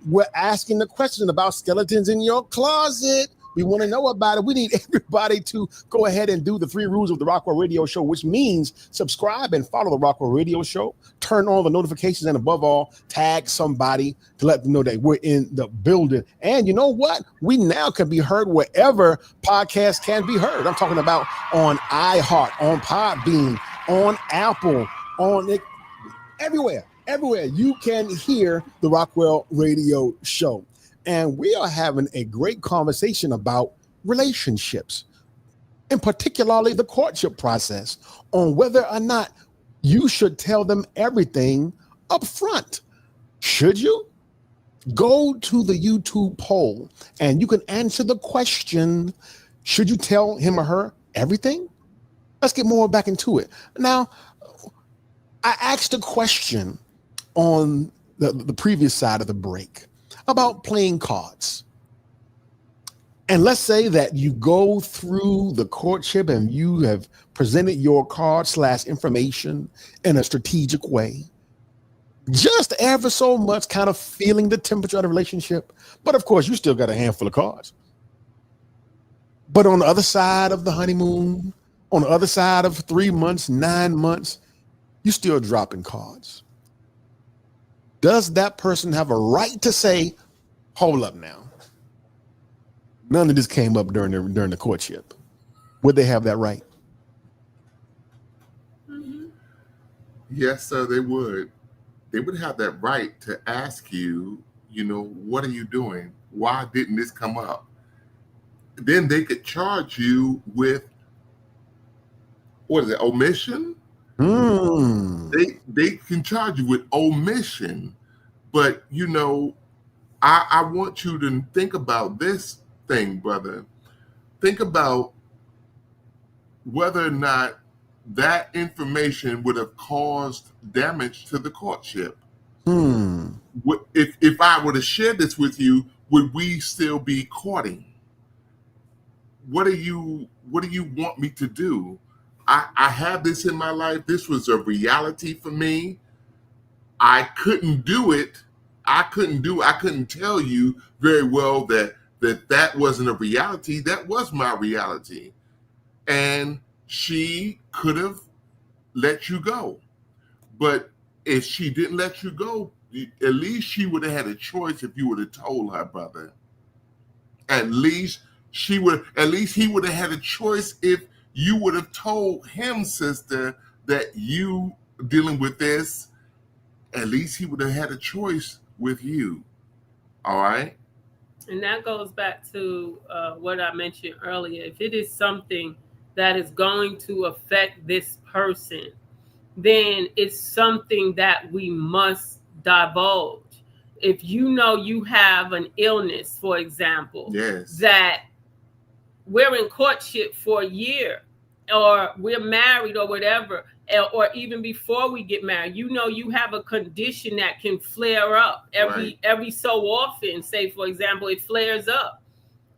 We're asking the question about skeletons in your closet. We want to know about it. We need everybody to go ahead and do the 3 rules of the Rockwell Radio Show, which means subscribe and follow the Rockwell Radio Show, turn on the notifications, and above all, tag somebody to let them know that we're in the building. And you know what? We now can be heard wherever podcasts can be heard. I'm talking about on iHeart, on Podbean, on Apple, on it, everywhere you can hear the Rockwell Radio Show. And we are having a great conversation about relationships, and particularly the courtship process, on whether or not you should tell them everything up front. Should you? Go to the YouTube poll and you can answer the question, should you tell him or her everything? Let's get more back into it. Now, I asked a question on the previous side of the break about playing cards. And let's say that you go through the courtship and you have presented your card / information in a strategic way, just ever so much kind of feeling the temperature of the relationship. But of course, you still got a handful of cards. But on the other side of the honeymoon, on the other side of 3 months, 9 months, you still dropping cards. Does that person have a right to say, hold up now, none of this came up during the courtship? Would they have that right? Mm-hmm. Yes, sir, they would. They would have that right to ask you, what are you doing? Why didn't this come up? Then they could charge you with, omission? They can charge you with omission. But, I want you to think about this thing, brother. Think about whether or not that information would have caused damage to the courtship. If I were to share this with you, would we still be courting? What do you want me to do? I have this in my life. This was a reality for me. I couldn't do it. I couldn't tell you very well that wasn't a reality. That was my reality. And she could have let you go. But if she didn't let you go, at least she would have had a choice if you would have told her, brother. At least he would have had a choice if you would have told him, sister, that you dealing with this. At least he would have had a choice with you. All right? And that goes back to what I mentioned earlier. If it is something that is going to affect this person, then it's something that we must divulge. If you know you have an illness, for example, that we're in courtship for a year, or we're married or whatever, or even before we get married, you know you have a condition that can flare up every so often. Say, for example, it flares up.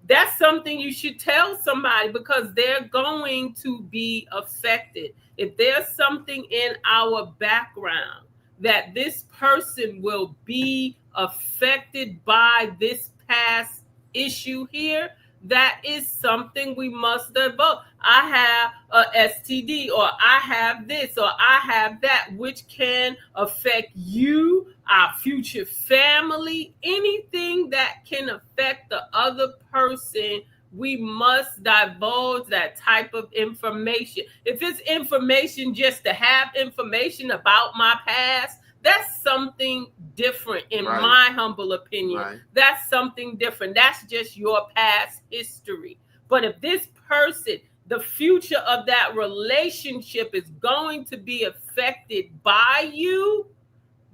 That's something you should tell somebody, because they're going to be affected. If there's something in our background that this person will be affected by this past issue here, that is something we must divulge. I have a STD, or I have this, or I have that, which can affect you, our future family, anything that can affect the other person. We must divulge that type of information. If it's information just to have information about my past, that's something different, in my humble opinion. That's something different. That's just your past history. But if this person, the future of that relationship is going to be affected by you,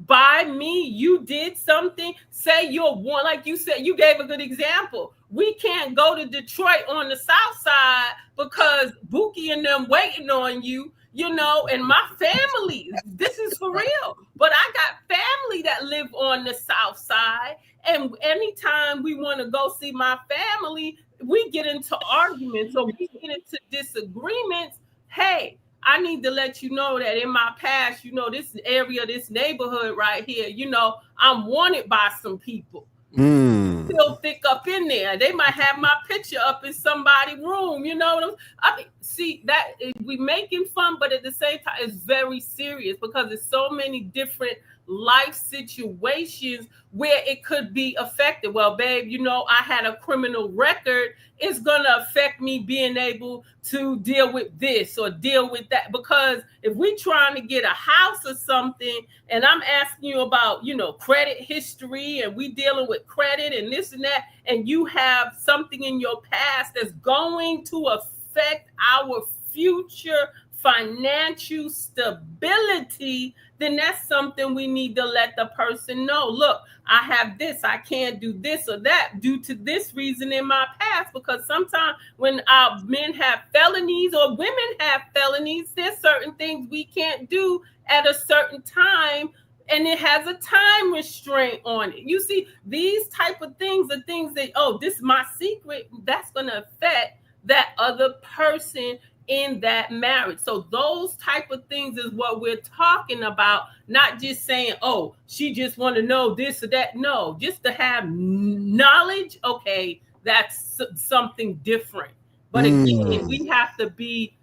by me, you did something, say you're one, like you said, you gave a good example. We can't go to Detroit on the south side because Buki and them waiting on you, you know, and my family, this is for real. But I got family that live on the south side. And anytime we want to go see my family, we get into arguments, or we get into disagreements. Hey, I need to let you know that in my past, you know, this area, this neighborhood right here, you know, I'm wanted by some people. Still thick up in there. They might have my picture up in somebody's room, you know. I mean, see, that we making fun, but at the same time, it's very serious, because there's so many different life situations where it could be affected. Well, babe, you know, I had a criminal record. It's going to affect me being able to deal with this or deal with that. Because if we're trying to get a house or something, and I'm asking you about, you know, credit history, and we dealing with credit and this and that, and you have something in your past that's going to affect our future financial stability, then that's something we need to let the person know. Look, I have this, I can't do this or that due to this reason in my past. Because sometimes when our men have felonies or women have felonies, there's certain things we can't do at a certain time, and it has a time restraint on it. You see, these type of things are things that, oh, this is my secret, that's going to affect that other person in that marriage. So those type of things is what we're talking about, not just saying, oh, she just want to know this or that. No, just to have knowledge. Okay, that's something different. But again, we have to be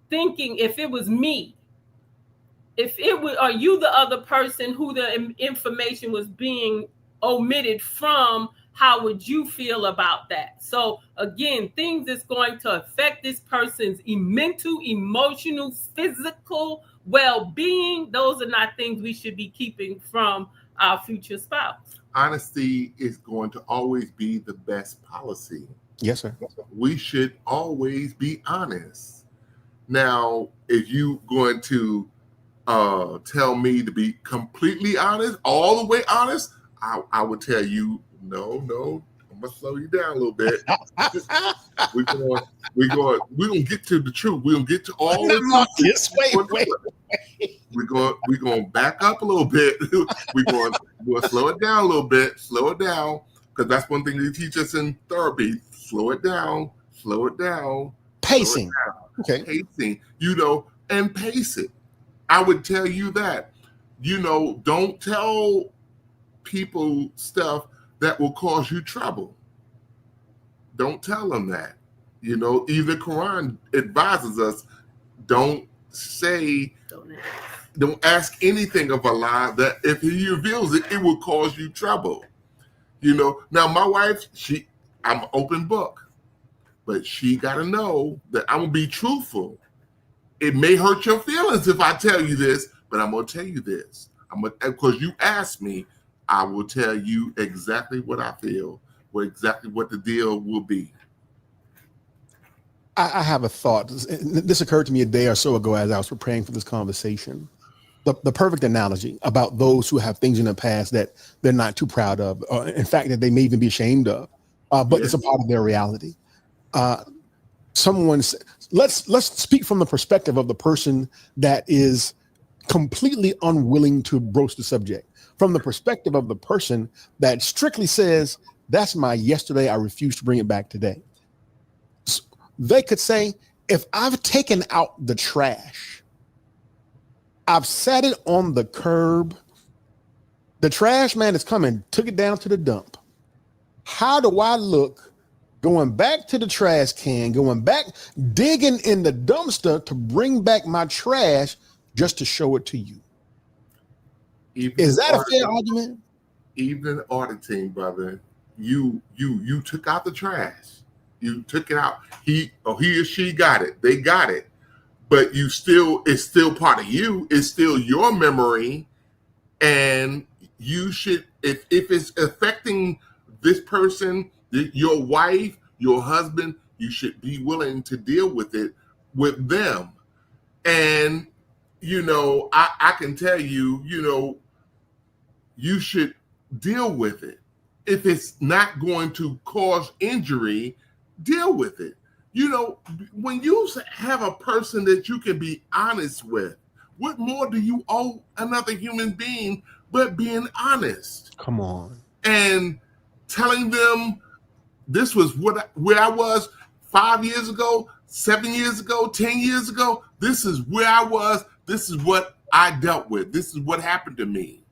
thinking, if it was me, if it was, are you the other person who the information was being omitted from, how would you feel about that? So again, things that's going to affect this person's mental, emotional, physical well-being, those are not things we should be keeping from our future spouse. Honesty is going to always be the best policy. Yes, sir. We should always be honest. Now, if you going to tell me to be completely honest, all the way honest, I would tell you, no, I'm gonna slow you down a little bit. We're gonna get to the truth. We're gonna get to all the truth. Wait. We're gonna back up a little bit. we're gonna slow it down a little bit. Slow it down, because that's one thing they teach us in therapy. Slow it down. Pacing. pacing, and pace it. I would tell you that, don't tell people stuff that will cause you trouble. Don't tell them that. Even the Quran advises us, don't ask anything of Allah that if he reveals it, it will cause you trouble. Now my wife, I'm an open book, but she got to know that I'm going to be truthful. It may hurt your feelings if I tell you this, but I'm going to tell you this. Because you asked me, I will tell you exactly what I feel, exactly what the deal will be. I have a thought. This occurred to me a day or so ago as I was preparing for this conversation. The perfect analogy about those who have things in the past that they're not too proud of, or in fact, that they may even be ashamed of, but it's a part of their reality. Let's speak from the perspective of the person that is completely unwilling to broach the subject. From the perspective of the person that strictly says, that's my yesterday, I refuse to bring it back today. They could say, if I've taken out the trash, I've set it on the curb, the trash man has come and took it down to the dump. How do I look going back to the trash can, going back, digging in the dumpster to bring back my trash just to show it to you? Is that a fair argument? Even auditing, brother, you took out the trash. You took it out. He or she got it. They got it. But it's still part of you. It's still your memory. And you should, if it's affecting this person, your wife, your husband, you should be willing to deal with it with them. And, I can tell you, you should deal with it. If it's not going to cause injury, deal with it. When you have a person that you can be honest with, what more do you owe another human being but being honest? Come on. And telling them this was where I was 5 years ago, 7 years ago, 10 years ago. This is where I was. This is what I dealt with. This is what happened to me.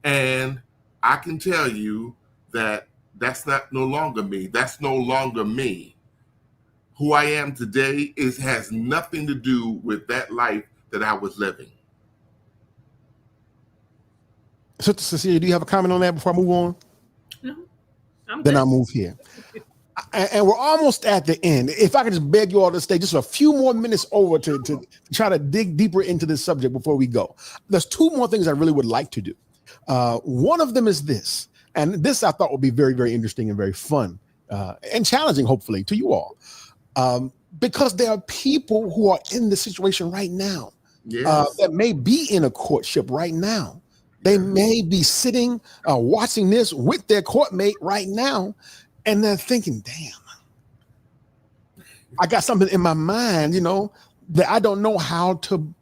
And I can tell you that that's no longer me. That's no longer me. Who I am today has nothing to do with that life that I was living. Sister Cecelia, do you have a comment on that before I move on? No. Then I'll move here. And we're almost at the end. If I could just beg you all to stay just a few more minutes over to try to dig deeper into this subject before we go. There's two more things I really would like to do. One of them is this. And this I thought would be very, very interesting and very fun and challenging, hopefully, to you all. Because there are people who are in this situation right now that may be in a courtship right now. They may be sitting, watching this with their courtmate right now, and they're thinking, damn, I got something in my mind, that I don't know how to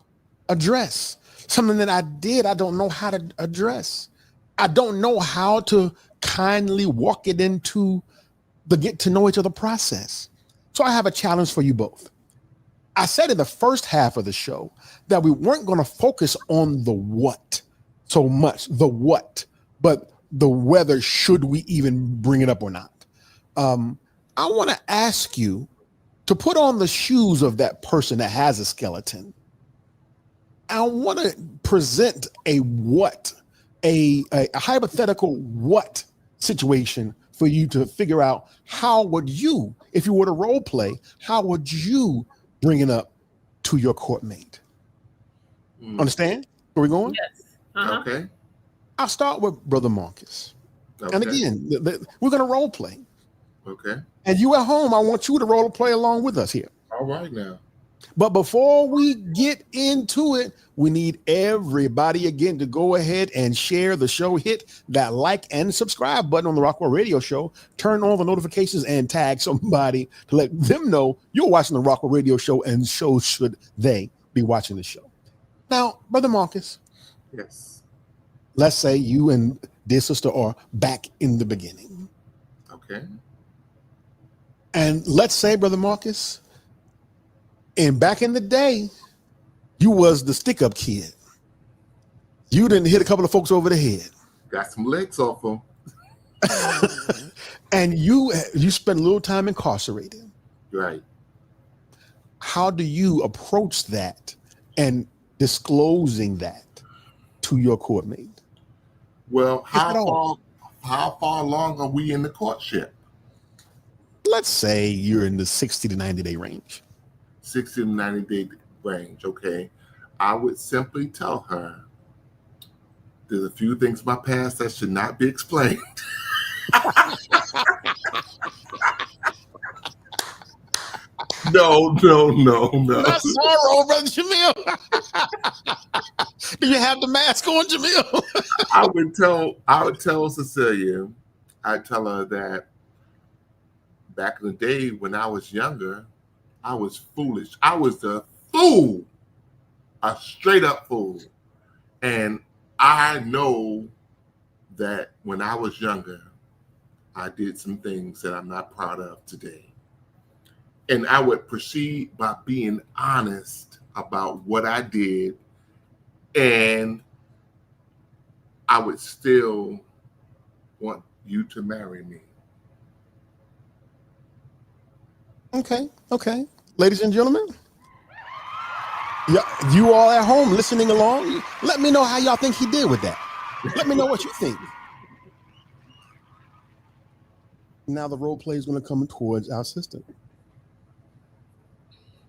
address. Something that I did, I don't know how to address. I don't know how to kindly walk it into the get to know each other process. So I have a challenge for you both. I said in the first half of the show that we weren't going to focus on the what so much, but the whether should we even bring it up or not. I want to ask you to put on the shoes of that person that has a skeleton. I want to present a hypothetical what situation for you to figure out how would you, if you were to role play, how would you bring it up to your courtmate? Understand where we're going? Yes. Uh-huh. Okay. I'll start with Brother Marcus. Okay. And again, we're going to role play. Okay. And you at home, I want you to role play along with us here. All right now. But before we get into it, we need everybody again to go ahead and share the show, hit that like and subscribe button on the Rockwell Radio Show, turn on the notifications and tag somebody to let them know you're watching the Rockwell Radio Show, and so should they be watching the show. Now, Brother Marcus. Yes. Let's say you and dear sister are back in the beginning. Okay. And let's say, Brother Marcus, And back in the day, you was the stick-up kid. You didn't hit a couple of folks over the head. Got some legs off them. And you spent a little time incarcerated. Right. How do you approach that and disclosing that to your courtmate? Well, how far along are we in the courtship? Let's say you're in the 60 to 90 day range. 60 to 90 day range, okay. I would simply tell her there's a few things in my past that should not be explained. No. Not sorrow, Brother Jamil. Do you have the mask on, Jamil? I would tell Cecelia, I'd tell her that back in the day when I was younger, I was foolish. I was a fool, a straight up fool. And I know that when I was younger, I did some things that I'm not proud of today. And I would proceed by being honest about what I did. And I would still want you to marry me. Okay. Ladies and gentlemen, you all at home listening along, let me know how y'all think he did with that. Let me know what you think. Now the role play is going to come towards our sister.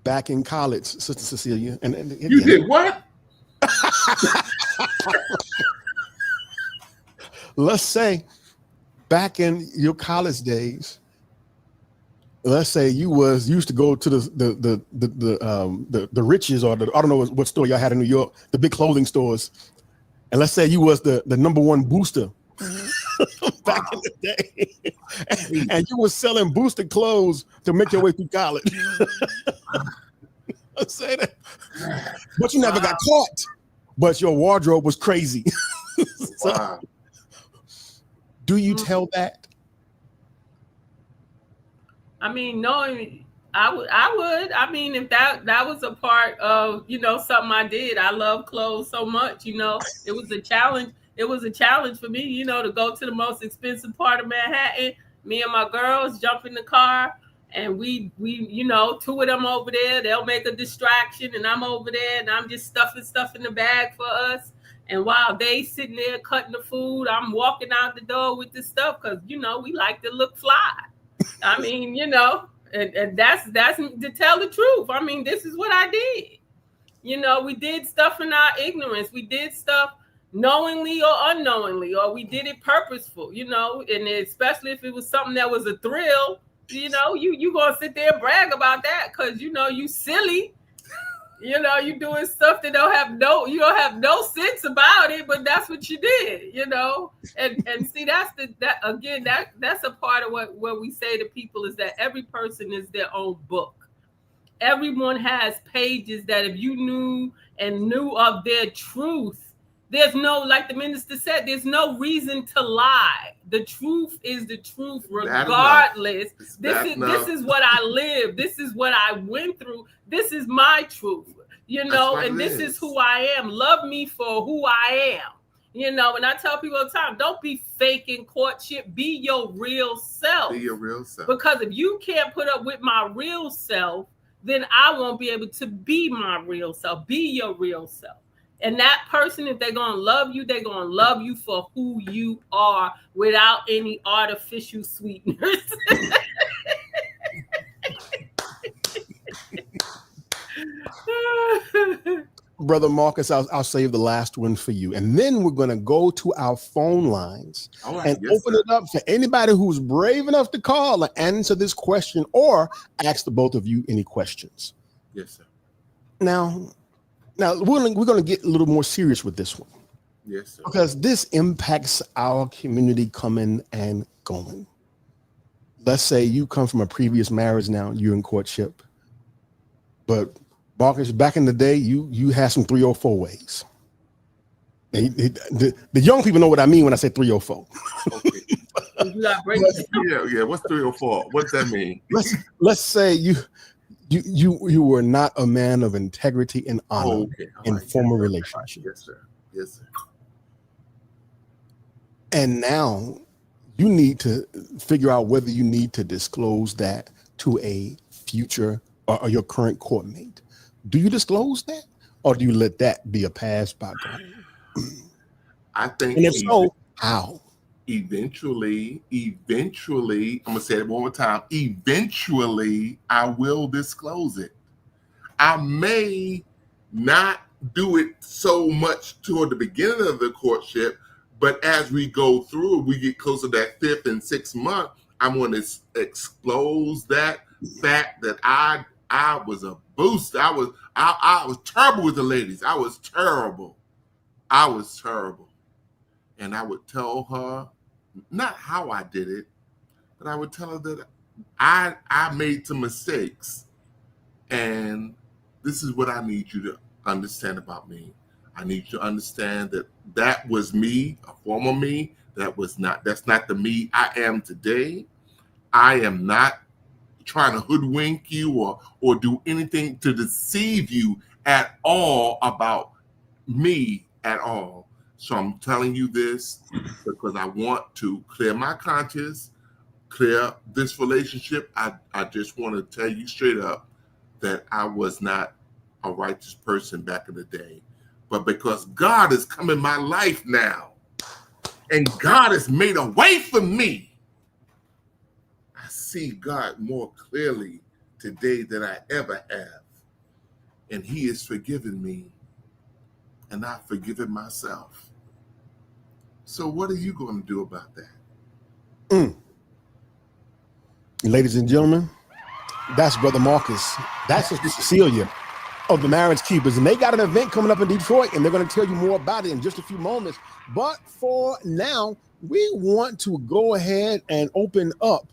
Back in college, Sister Cecelia. And you did what? Let's say back in your college days, let's say you used to go to the Riches or I don't know what store y'all had in New York, the big clothing stores. And let's say you was the number one booster back in the day. And you was selling boosted clothes to make your way through college. Let's say that. But you never got caught. But your wardrobe was crazy. So, do you tell that? I mean, knowing I would. I mean, if that was a part of, something I did. I love clothes so much, it was a challenge. It was a challenge for me, to go to the most expensive part of Manhattan. Me and my girls jump in the car and we two of them over there, they'll make a distraction and I'm over there and I'm just stuffing stuff in the bag for us. And while they sitting there cutting the food, I'm walking out the door with this stuff because, we like to look fly. I mean, and that's to tell the truth. I mean, this is what I did. We did stuff in our ignorance. We did stuff knowingly or unknowingly, or we did it purposeful, and especially if it was something that was a thrill, you gonna sit there and brag about that because, you silly. You doing stuff that you don't have no sense about it, but that's what you did, and see, that's a part of what we say to people is that every person is their own book. Everyone has pages that if you knew of their truth, there's no, like the minister said, there's no reason to lie. The truth is the truth regardless. This is what I lived. This is what I went through. This is my truth, and this is who I am. Love me for who I am, and I tell people all the time, don't be faking courtship. Be your real self. Be your real self. Because if you can't put up with my real self, then I won't be able to be my real self. Be your real self. And that person, if they're going to love you, they're going to love you for who you are without any artificial sweeteners. Brother Marcus, I'll save the last one for you. And then we're going to go to our phone lines and open it up for anybody who's brave enough to call and answer this question or ask the both of you any questions. Yes, sir. Now we're going to get a little more serious with this one. Yes, sir. Because this impacts our community coming and going. Let's say you come from a previous marriage, now you're in courtship. But Marcus, back in the day, you had some 304 ways. The young people know what I mean when I say 304. Okay. Yeah. What's 304? What's that mean? Let's say you You were not a man of integrity and honor in former relationships. Yes, sir. Yes, sir. And now you need to figure out whether you need to disclose that to a future or your current courtmate. Do you disclose that, or do you let that be a past bygone? I think. And if so, how? Eventually, I'm gonna say it one more time. Eventually, I will disclose it. I may not do it so much toward the beginning of the courtship, but as we go through, we get closer to that 5th and 6th month, I'm going to expose that fact that I was a booster. I was terrible with the ladies. I was terrible. And I would tell her, not how I did it, but I would tell her that I made some mistakes. And this is what I need you to understand about me. I need you to understand that was me, a former me. That's not the me I am today. I am not trying to hoodwink you or do anything to deceive you at all about me at all. So I'm telling you this because I want to clear my conscience, clear this relationship. I just want to tell you straight up that I was not a righteous person back in the day. But because God has come in my life now, and God has made a way for me, I see God more clearly today than I ever have. And he has forgiven me, and I've forgiven myself. So what are you going to do about that? Ladies and gentlemen, that's Brother Marcus. That's Cecelia of the Marriage Keepers. And they got an event coming up in Detroit, and they're going to tell you more about it in just a few moments. But for now, we want to go ahead and open up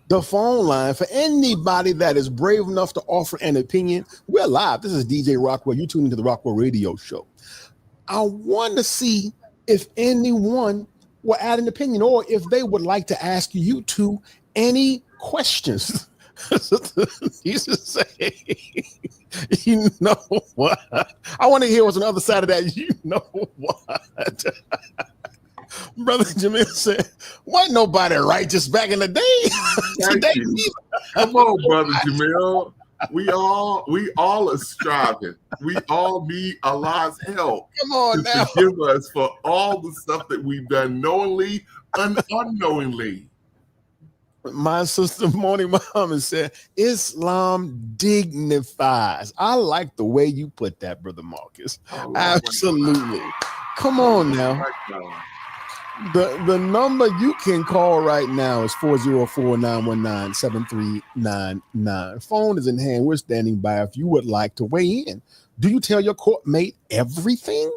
the phone line for anybody that is brave enough to offer an opinion. We're live. This is DJ Rockwell. You're tuning to the Rockwell Radio Show. I want to see if anyone will add an opinion or if they would like to ask you two any questions. He's just saying, you know what? I want to hear what's on the other side of that. You know what? Brother Jamil said, wasn't nobody righteous back in the day. Today, come on, Brother Jamil. We all are striving. We all need Allah's help. Come on now. Forgive us for all the stuff that we've done knowingly and unknowingly. My sister Moni Muhammad said, Islam dignifies. I like the way you put that, Brother Marcus. Oh, absolutely. Come on now. The number you can call right now is 404-919-7399. Phone is in hand. We're standing by if you would like to weigh in. Do you tell your courtmate everything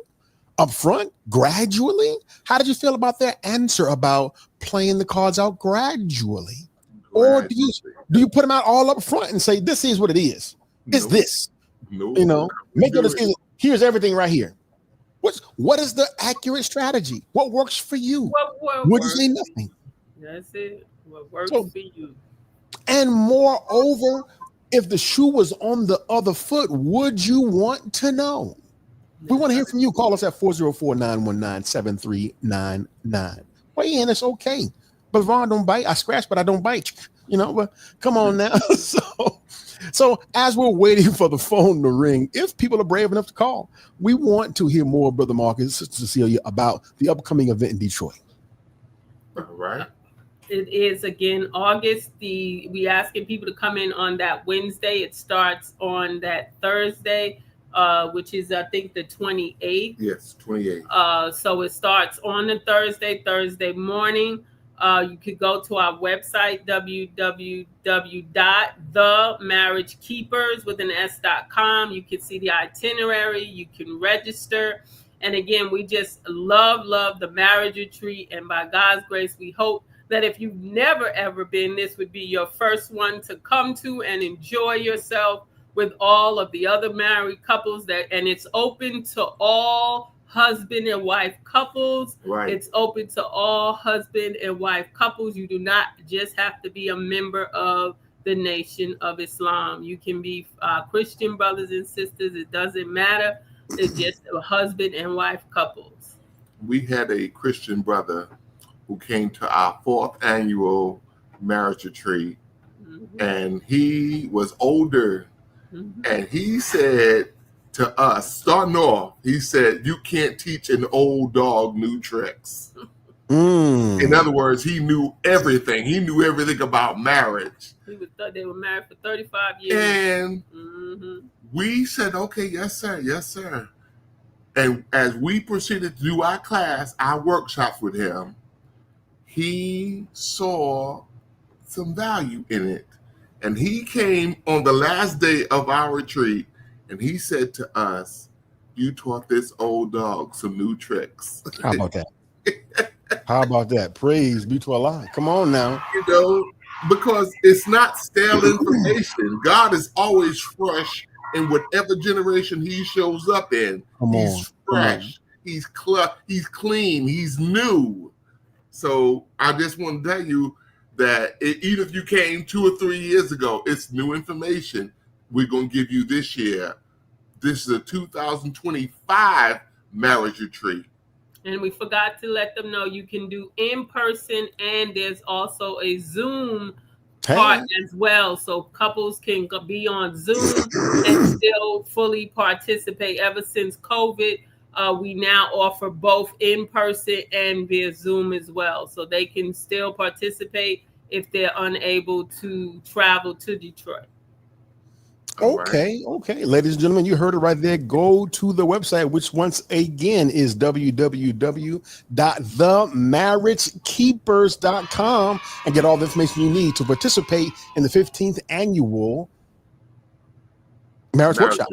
up front, gradually? How did you feel about their answer about playing the cards out gradually? Or do you put them out all up front and say, this is what it is? It's this. You know, make your decision. Here's everything right here. What is the accurate strategy? What works for you? Would you say nothing? That's it. What works for you? And moreover, if the shoe was on the other foot, would you want to know? We want to hear from you. Call us at 404-919-7399. Weigh in. It's okay. But Vaughn don't bite. I scratch, but I don't bite. You know, but come on now. So as we're waiting for the phone to ring, if people are brave enough to call, we want to hear more, Brother Marcus, Cecelia, about the upcoming event in Detroit. All right. It is again August. We asking people to come in on that Wednesday. It starts on that Thursday, which is I think the 28th. Yes, 28th. So it starts on the Thursday morning. You could go to our website, www.themarriagekeepers.com. You can see the itinerary. You can register. And again, we just love the marriage retreat. And by God's grace, we hope that if you've never, ever been, this would be your first one to come to and enjoy yourself with all of the other married couples. And it's open to all husband and wife couples. Right. It's open to all husband and wife couples. You do not just have to be a member of the Nation of Islam. You can be Christian brothers and sisters. It doesn't matter. It's just a husband and wife couples. We had a Christian brother who came to our 4th annual marriage retreat, and he was older, and he said to us, starting off, he said, "You can't teach an old dog new tricks." In other words, he knew everything. He knew everything about marriage. They were married for 35 years. And we said, okay, yes, sir, yes, sir. And as we proceeded to do our class, our workshops with him, he saw some value in it. And he came on the last day of our retreat, and he said to us, "You taught this old dog some new tricks." How about that? How about that? Praise be to Allah. Come on now. You know, because it's not stale information. God is always fresh in whatever generation he shows up in. He's fresh. He's clean. He's new. So I just want to tell you that even if you came 2 or 3 years ago, it's new information we're going to give you this year. This is a 2025 marriage retreat. And we forgot to let them know you can do in person, and there's also a Zoom part as well. So couples can be on Zoom and still fully participate. Ever since COVID, we now offer both in person and via Zoom as well. So they can still participate if they're unable to travel to Detroit. Okay. Ladies and gentlemen, you heard it right there. Go to the website, which once again is www.themarriagekeepers.com, and get all the information you need to participate in the 15th annual marriage workshop.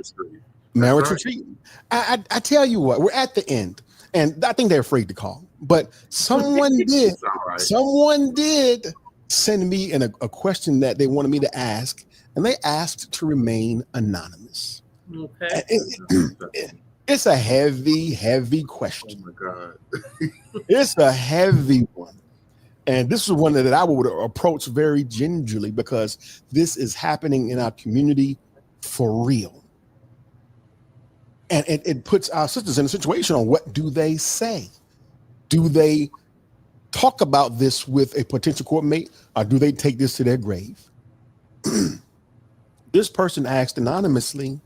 Marriage retreat. I tell you what, we're at the end, and I think they're afraid to call, but someone did. Someone did send me a question that they wanted me to ask. And they asked to remain anonymous. Okay. It's a heavy question. Oh my God. It's a heavy one. And this is one that I would approach very gingerly, because this is happening in our community for real. And it puts our sisters in a situation on what do they say? Do they talk about this with a potential court mate, or do they take this to their grave? This person asked anonymously,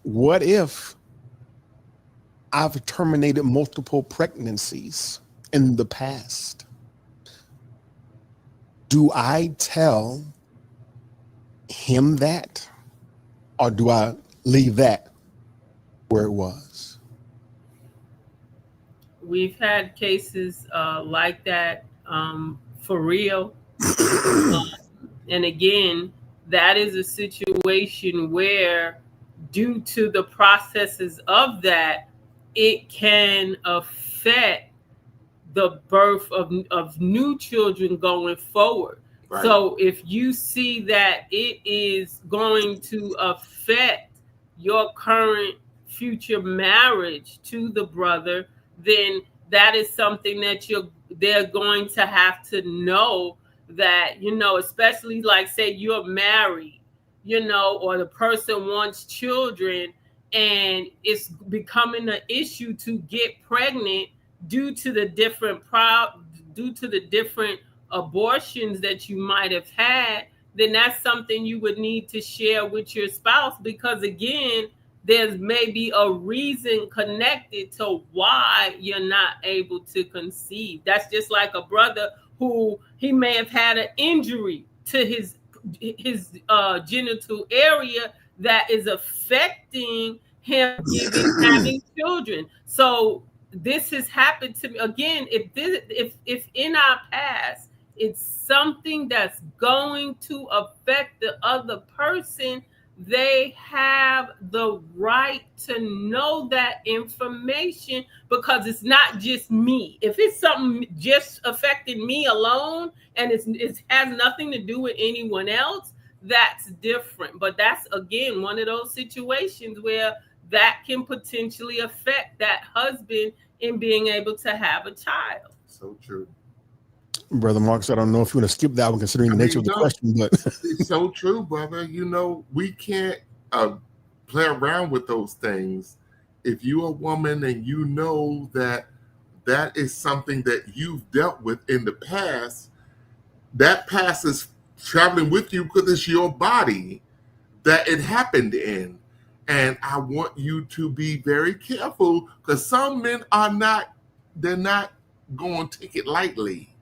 what if I've terminated multiple pregnancies in the past? Do I tell him that, or do I leave that where it was? We've had cases like that for real. And again, that is a situation where, due to the processes of that, it can affect the birth of new children going forward. Right. So if you see that it is going to affect your current future marriage to the brother, then that is something that they're going to have to know. That, especially like, say you're married, or the person wants children, and it's becoming an issue to get pregnant due to the different abortions that you might have had, then that's something you would need to share with your spouse, because again, there's maybe a reason connected to why you're not able to conceive. That's just like a brother who he may have had an injury to his genital area that is affecting him having children. So this has happened to me. Again, if in our past it's something that's going to affect the other person, they have the right to know that information, because it's not just me. If it's something just affecting me alone and it has nothing to do with anyone else, that's different. But that's, again, one of those situations where that can potentially affect that husband in being able to have a child. So true. Brother Marcus. I don't know if you want to skip that one considering the nature of the question, but it's so true, brother. We can't play around with those things. If you're a woman and you know that is something that you've dealt with in the past, that past is traveling with you because it's your body that it happened in. And I want you to be very careful because some men they're not going to take it lightly.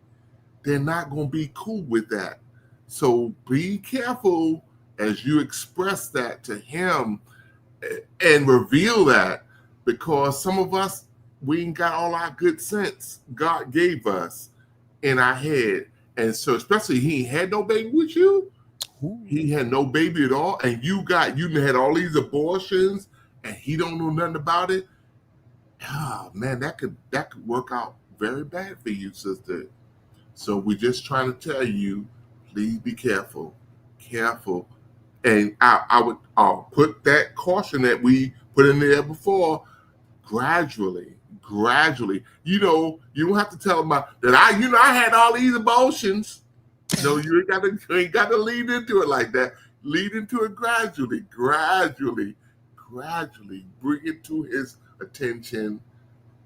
They're not going to be cool with that. So be careful as you express that to him and reveal that, because some of us, we ain't got all our good sense God gave us in our head. And so especially he ain't had no baby with you. He had no baby at all. And you had all these abortions and he don't know nothing about it. Oh man, that could work out very bad for you, sister. So we're just trying to tell you, please be careful. And I'll put that caution that we put in there before, gradually. You don't have to tell them that I had all these emotions. No, you ain't got to lead into it like that. Lead into it gradually. Bring it to his attention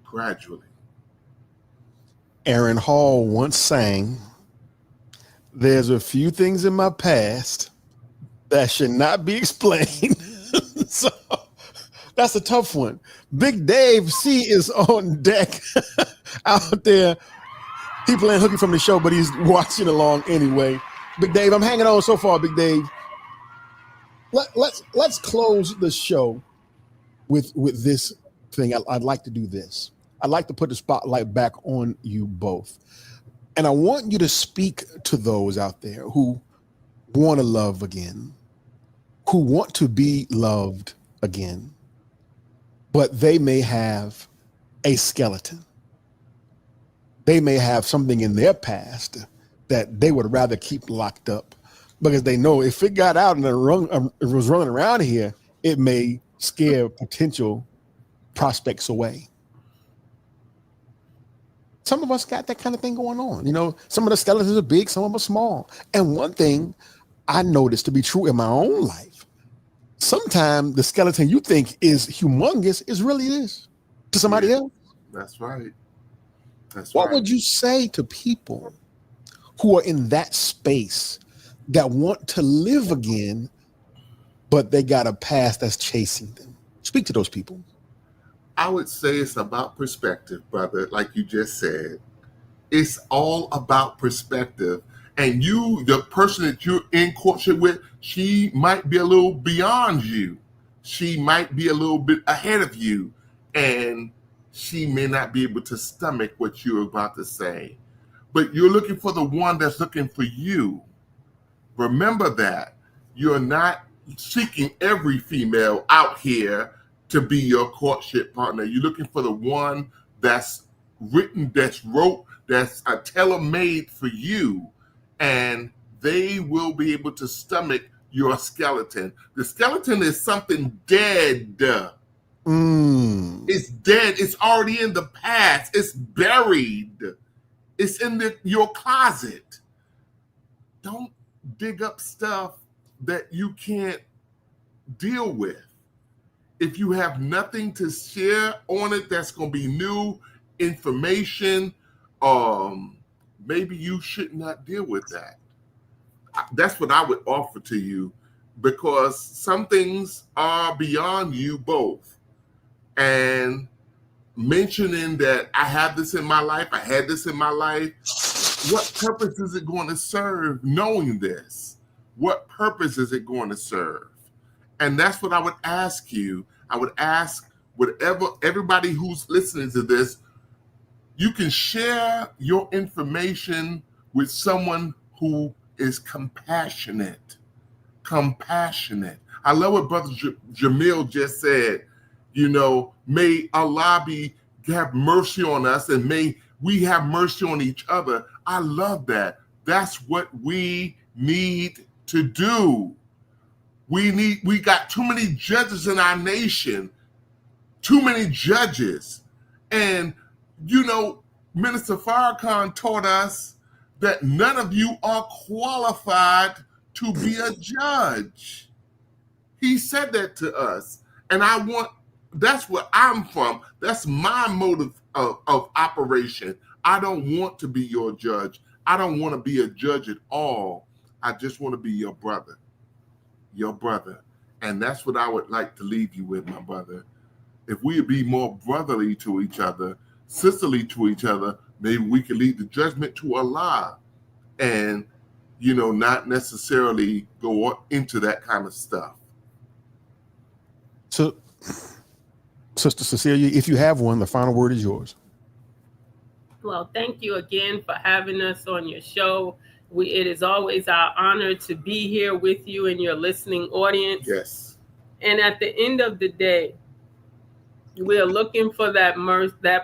gradually. Aaron Hall once sang, "There's a few things in my past that should not be explained." So that's a tough one. Big Dave C is on deck out there. He playing hooky from the show, but he's watching along anyway. Big Dave, I'm hanging on so far, Big Dave. Let's close the show with this thing. I'd like to do this. I'd like to put the spotlight back on you both. And I want you to speak to those out there who want to love again, who want to be loved again, but they may have a skeleton. They may have something in their past that they would rather keep locked up because they know if it got out and it was running around here, it may scare potential prospects away. Some of us got that kind of thing going on. Some of the skeletons are big, some of them are small. And one thing I noticed to be true in my own life, sometimes the skeleton you think is humongous is really is to somebody else. That's right. What would you say to people who are in that space that want to live again, but they got a past that's chasing them? Speak to those people. I would say it's about perspective, brother. Like you just said, it's all about perspective. And the person that you're in courtship with, she might be a little beyond you. She might be a little bit ahead of you. And she may not be able to stomach what you're about to say. But you're looking for the one that's looking for you. Remember that. You're not seeking every female out here to be your courtship partner. You're looking for the one that's written, that's tailor-made for you. And they will be able to stomach your skeleton. The skeleton is something dead. It's dead. It's already in the past. It's buried. It's in your closet. Don't dig up stuff that you can't deal with. If you have nothing to share on it that's going to be new information, maybe you should not deal with that. That's what I would offer to you, because some things are beyond you both. And mentioning that I have this in my life, I had this in my life, what purpose is it going to serve knowing this? What purpose is it going to serve? And that's what I would ask you. I would ask everybody who's listening to this, you can share your information with someone who is compassionate. I love what Brother Jamil just said. May Allah have mercy on us, and may we have mercy on each other. I love that. That's what we need to do. We got too many judges in our nation, too many judges. And, Minister Farrakhan taught us that none of you are qualified to be a judge. He said that to us. And that's where I'm from. That's my motive of operation. I don't want to be your judge. I don't want to be a judge at all. I just want to be your brother. Your brother. And that's what I would like to leave you with, my brother. If we would be more brotherly to each other, sisterly to each other, maybe we could lead the judgment to Allah and, not necessarily go into that kind of stuff. So, Sister Cecelia, if you have one, the final word is yours. Well, thank you again for having us on your show. It is always our honor to be here with you and your listening audience. Yes. And at the end of the day, we are looking for that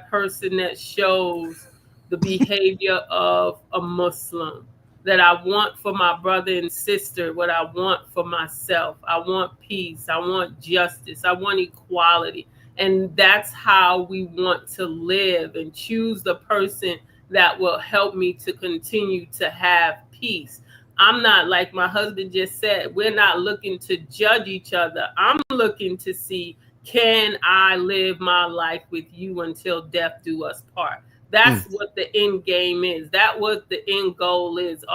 person that shows the behavior of a Muslim, that I want for my brother and sister, what I want for myself. I want peace. I want justice. I want equality. And that's how we want to live, and choose the person that will help me to continue to have peace. I'm not, like my husband just said, we're not looking to judge each other. I'm looking to see, can I live my life with you until death do us part? That's what the end game is. That what the end goal is.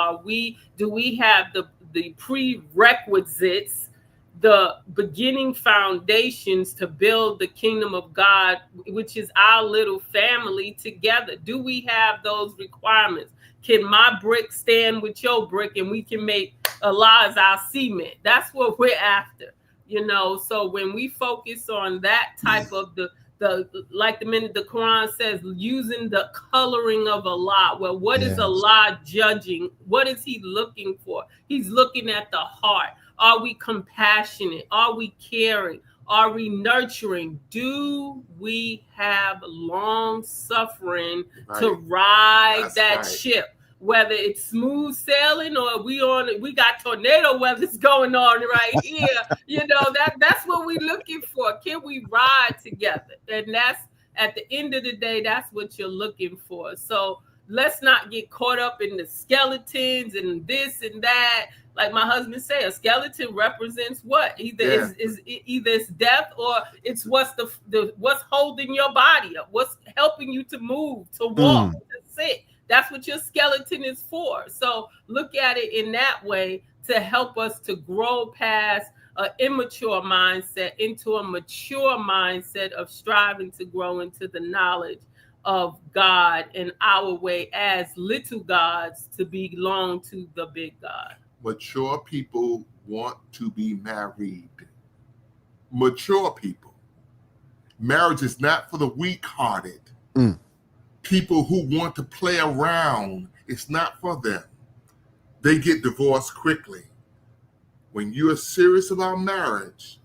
Do we have the prerequisites, the beginning foundations to build the kingdom of God, which is our little family together? Do we have those requirements? Can my brick stand with your brick, and we can make Allah as our cement? That's what we're after, So when we focus on that type of like the minute the Quran says, using the coloring of Allah. Well, what is Allah judging? What is he looking for? He's looking at the heart. Are we compassionate? Are we caring? Are we nurturing? Do we have long suffering to ride that ship? Whether it's smooth sailing or we got tornado weather's going on right here. That's what we're looking for. Can we ride together? And that's, at the end of the day, that's what you're looking for. So let's not get caught up in the skeletons and this and that. Like my husband said, a skeleton represents what? Either it's death, or it's what's holding your body up, what's helping you to move, to walk, to sit. That's what your skeleton is for. So look at it in that way to help us to grow past an immature mindset into a mature mindset of striving to grow into the knowledge of God and our way as little gods to belong to the big God. Mature people want to be married. Mature people. Marriage is not for the weak-hearted. People who want to play around, it's not for them. They get divorced quickly. When you're serious about marriage,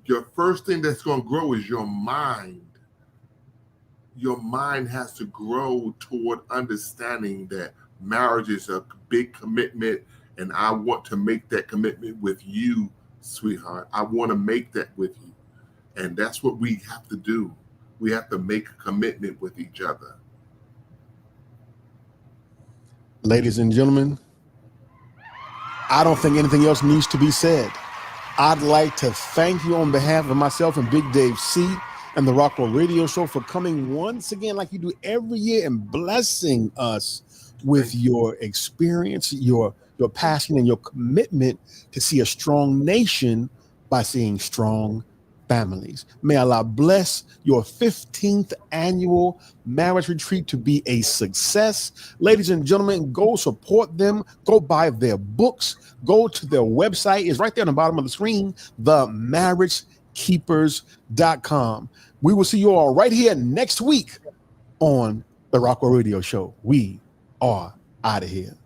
your first thing that's going to grow is your mind. Your mind has to grow toward understanding that marriage is a big commitment, and I want to make that commitment with you, sweetheart. I want to make that with you. And that's what we have to do. We have to make a commitment with each other. Ladies and gentlemen, I don't think anything else needs to be said. I'd like to thank you on behalf of myself and Big Dave C and the Rockwell Radio Show for coming once again, like you do every year, and blessing us with your experience, your passion, and your commitment to see a strong nation by seeing strong families. May Allah bless your 15th annual marriage retreat to be a success. Ladies and gentlemen, go support them. Go buy their books. Go to their website. It's right there on the bottom of the screen, themarriagekeepers.com. We will see you all right here next week on the Rockwell Radio Show. We are out of here.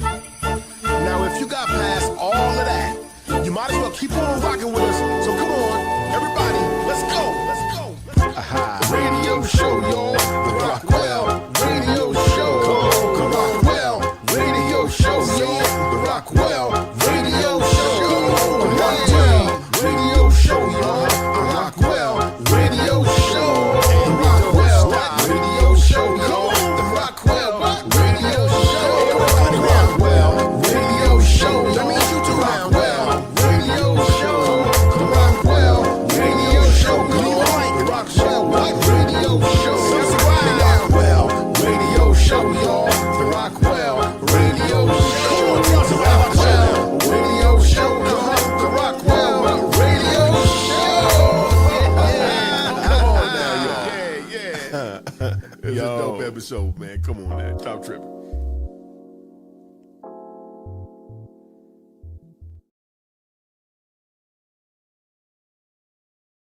Now, if you got past all of that, you might as well keep on rocking with us. So come on, everybody, let's go. Radio show, y'all. The Rockwell Radio Show. Come on, Rockwell Radio Show, y'all. The Rockwell Radio Show. The Rockwell Radio Show, y'all. The Rockwell Radio Show. The Rockwell Radio Show, y'all. The Rockwell Radio Show. It's a dope episode, man. Come on, man. Top tripping.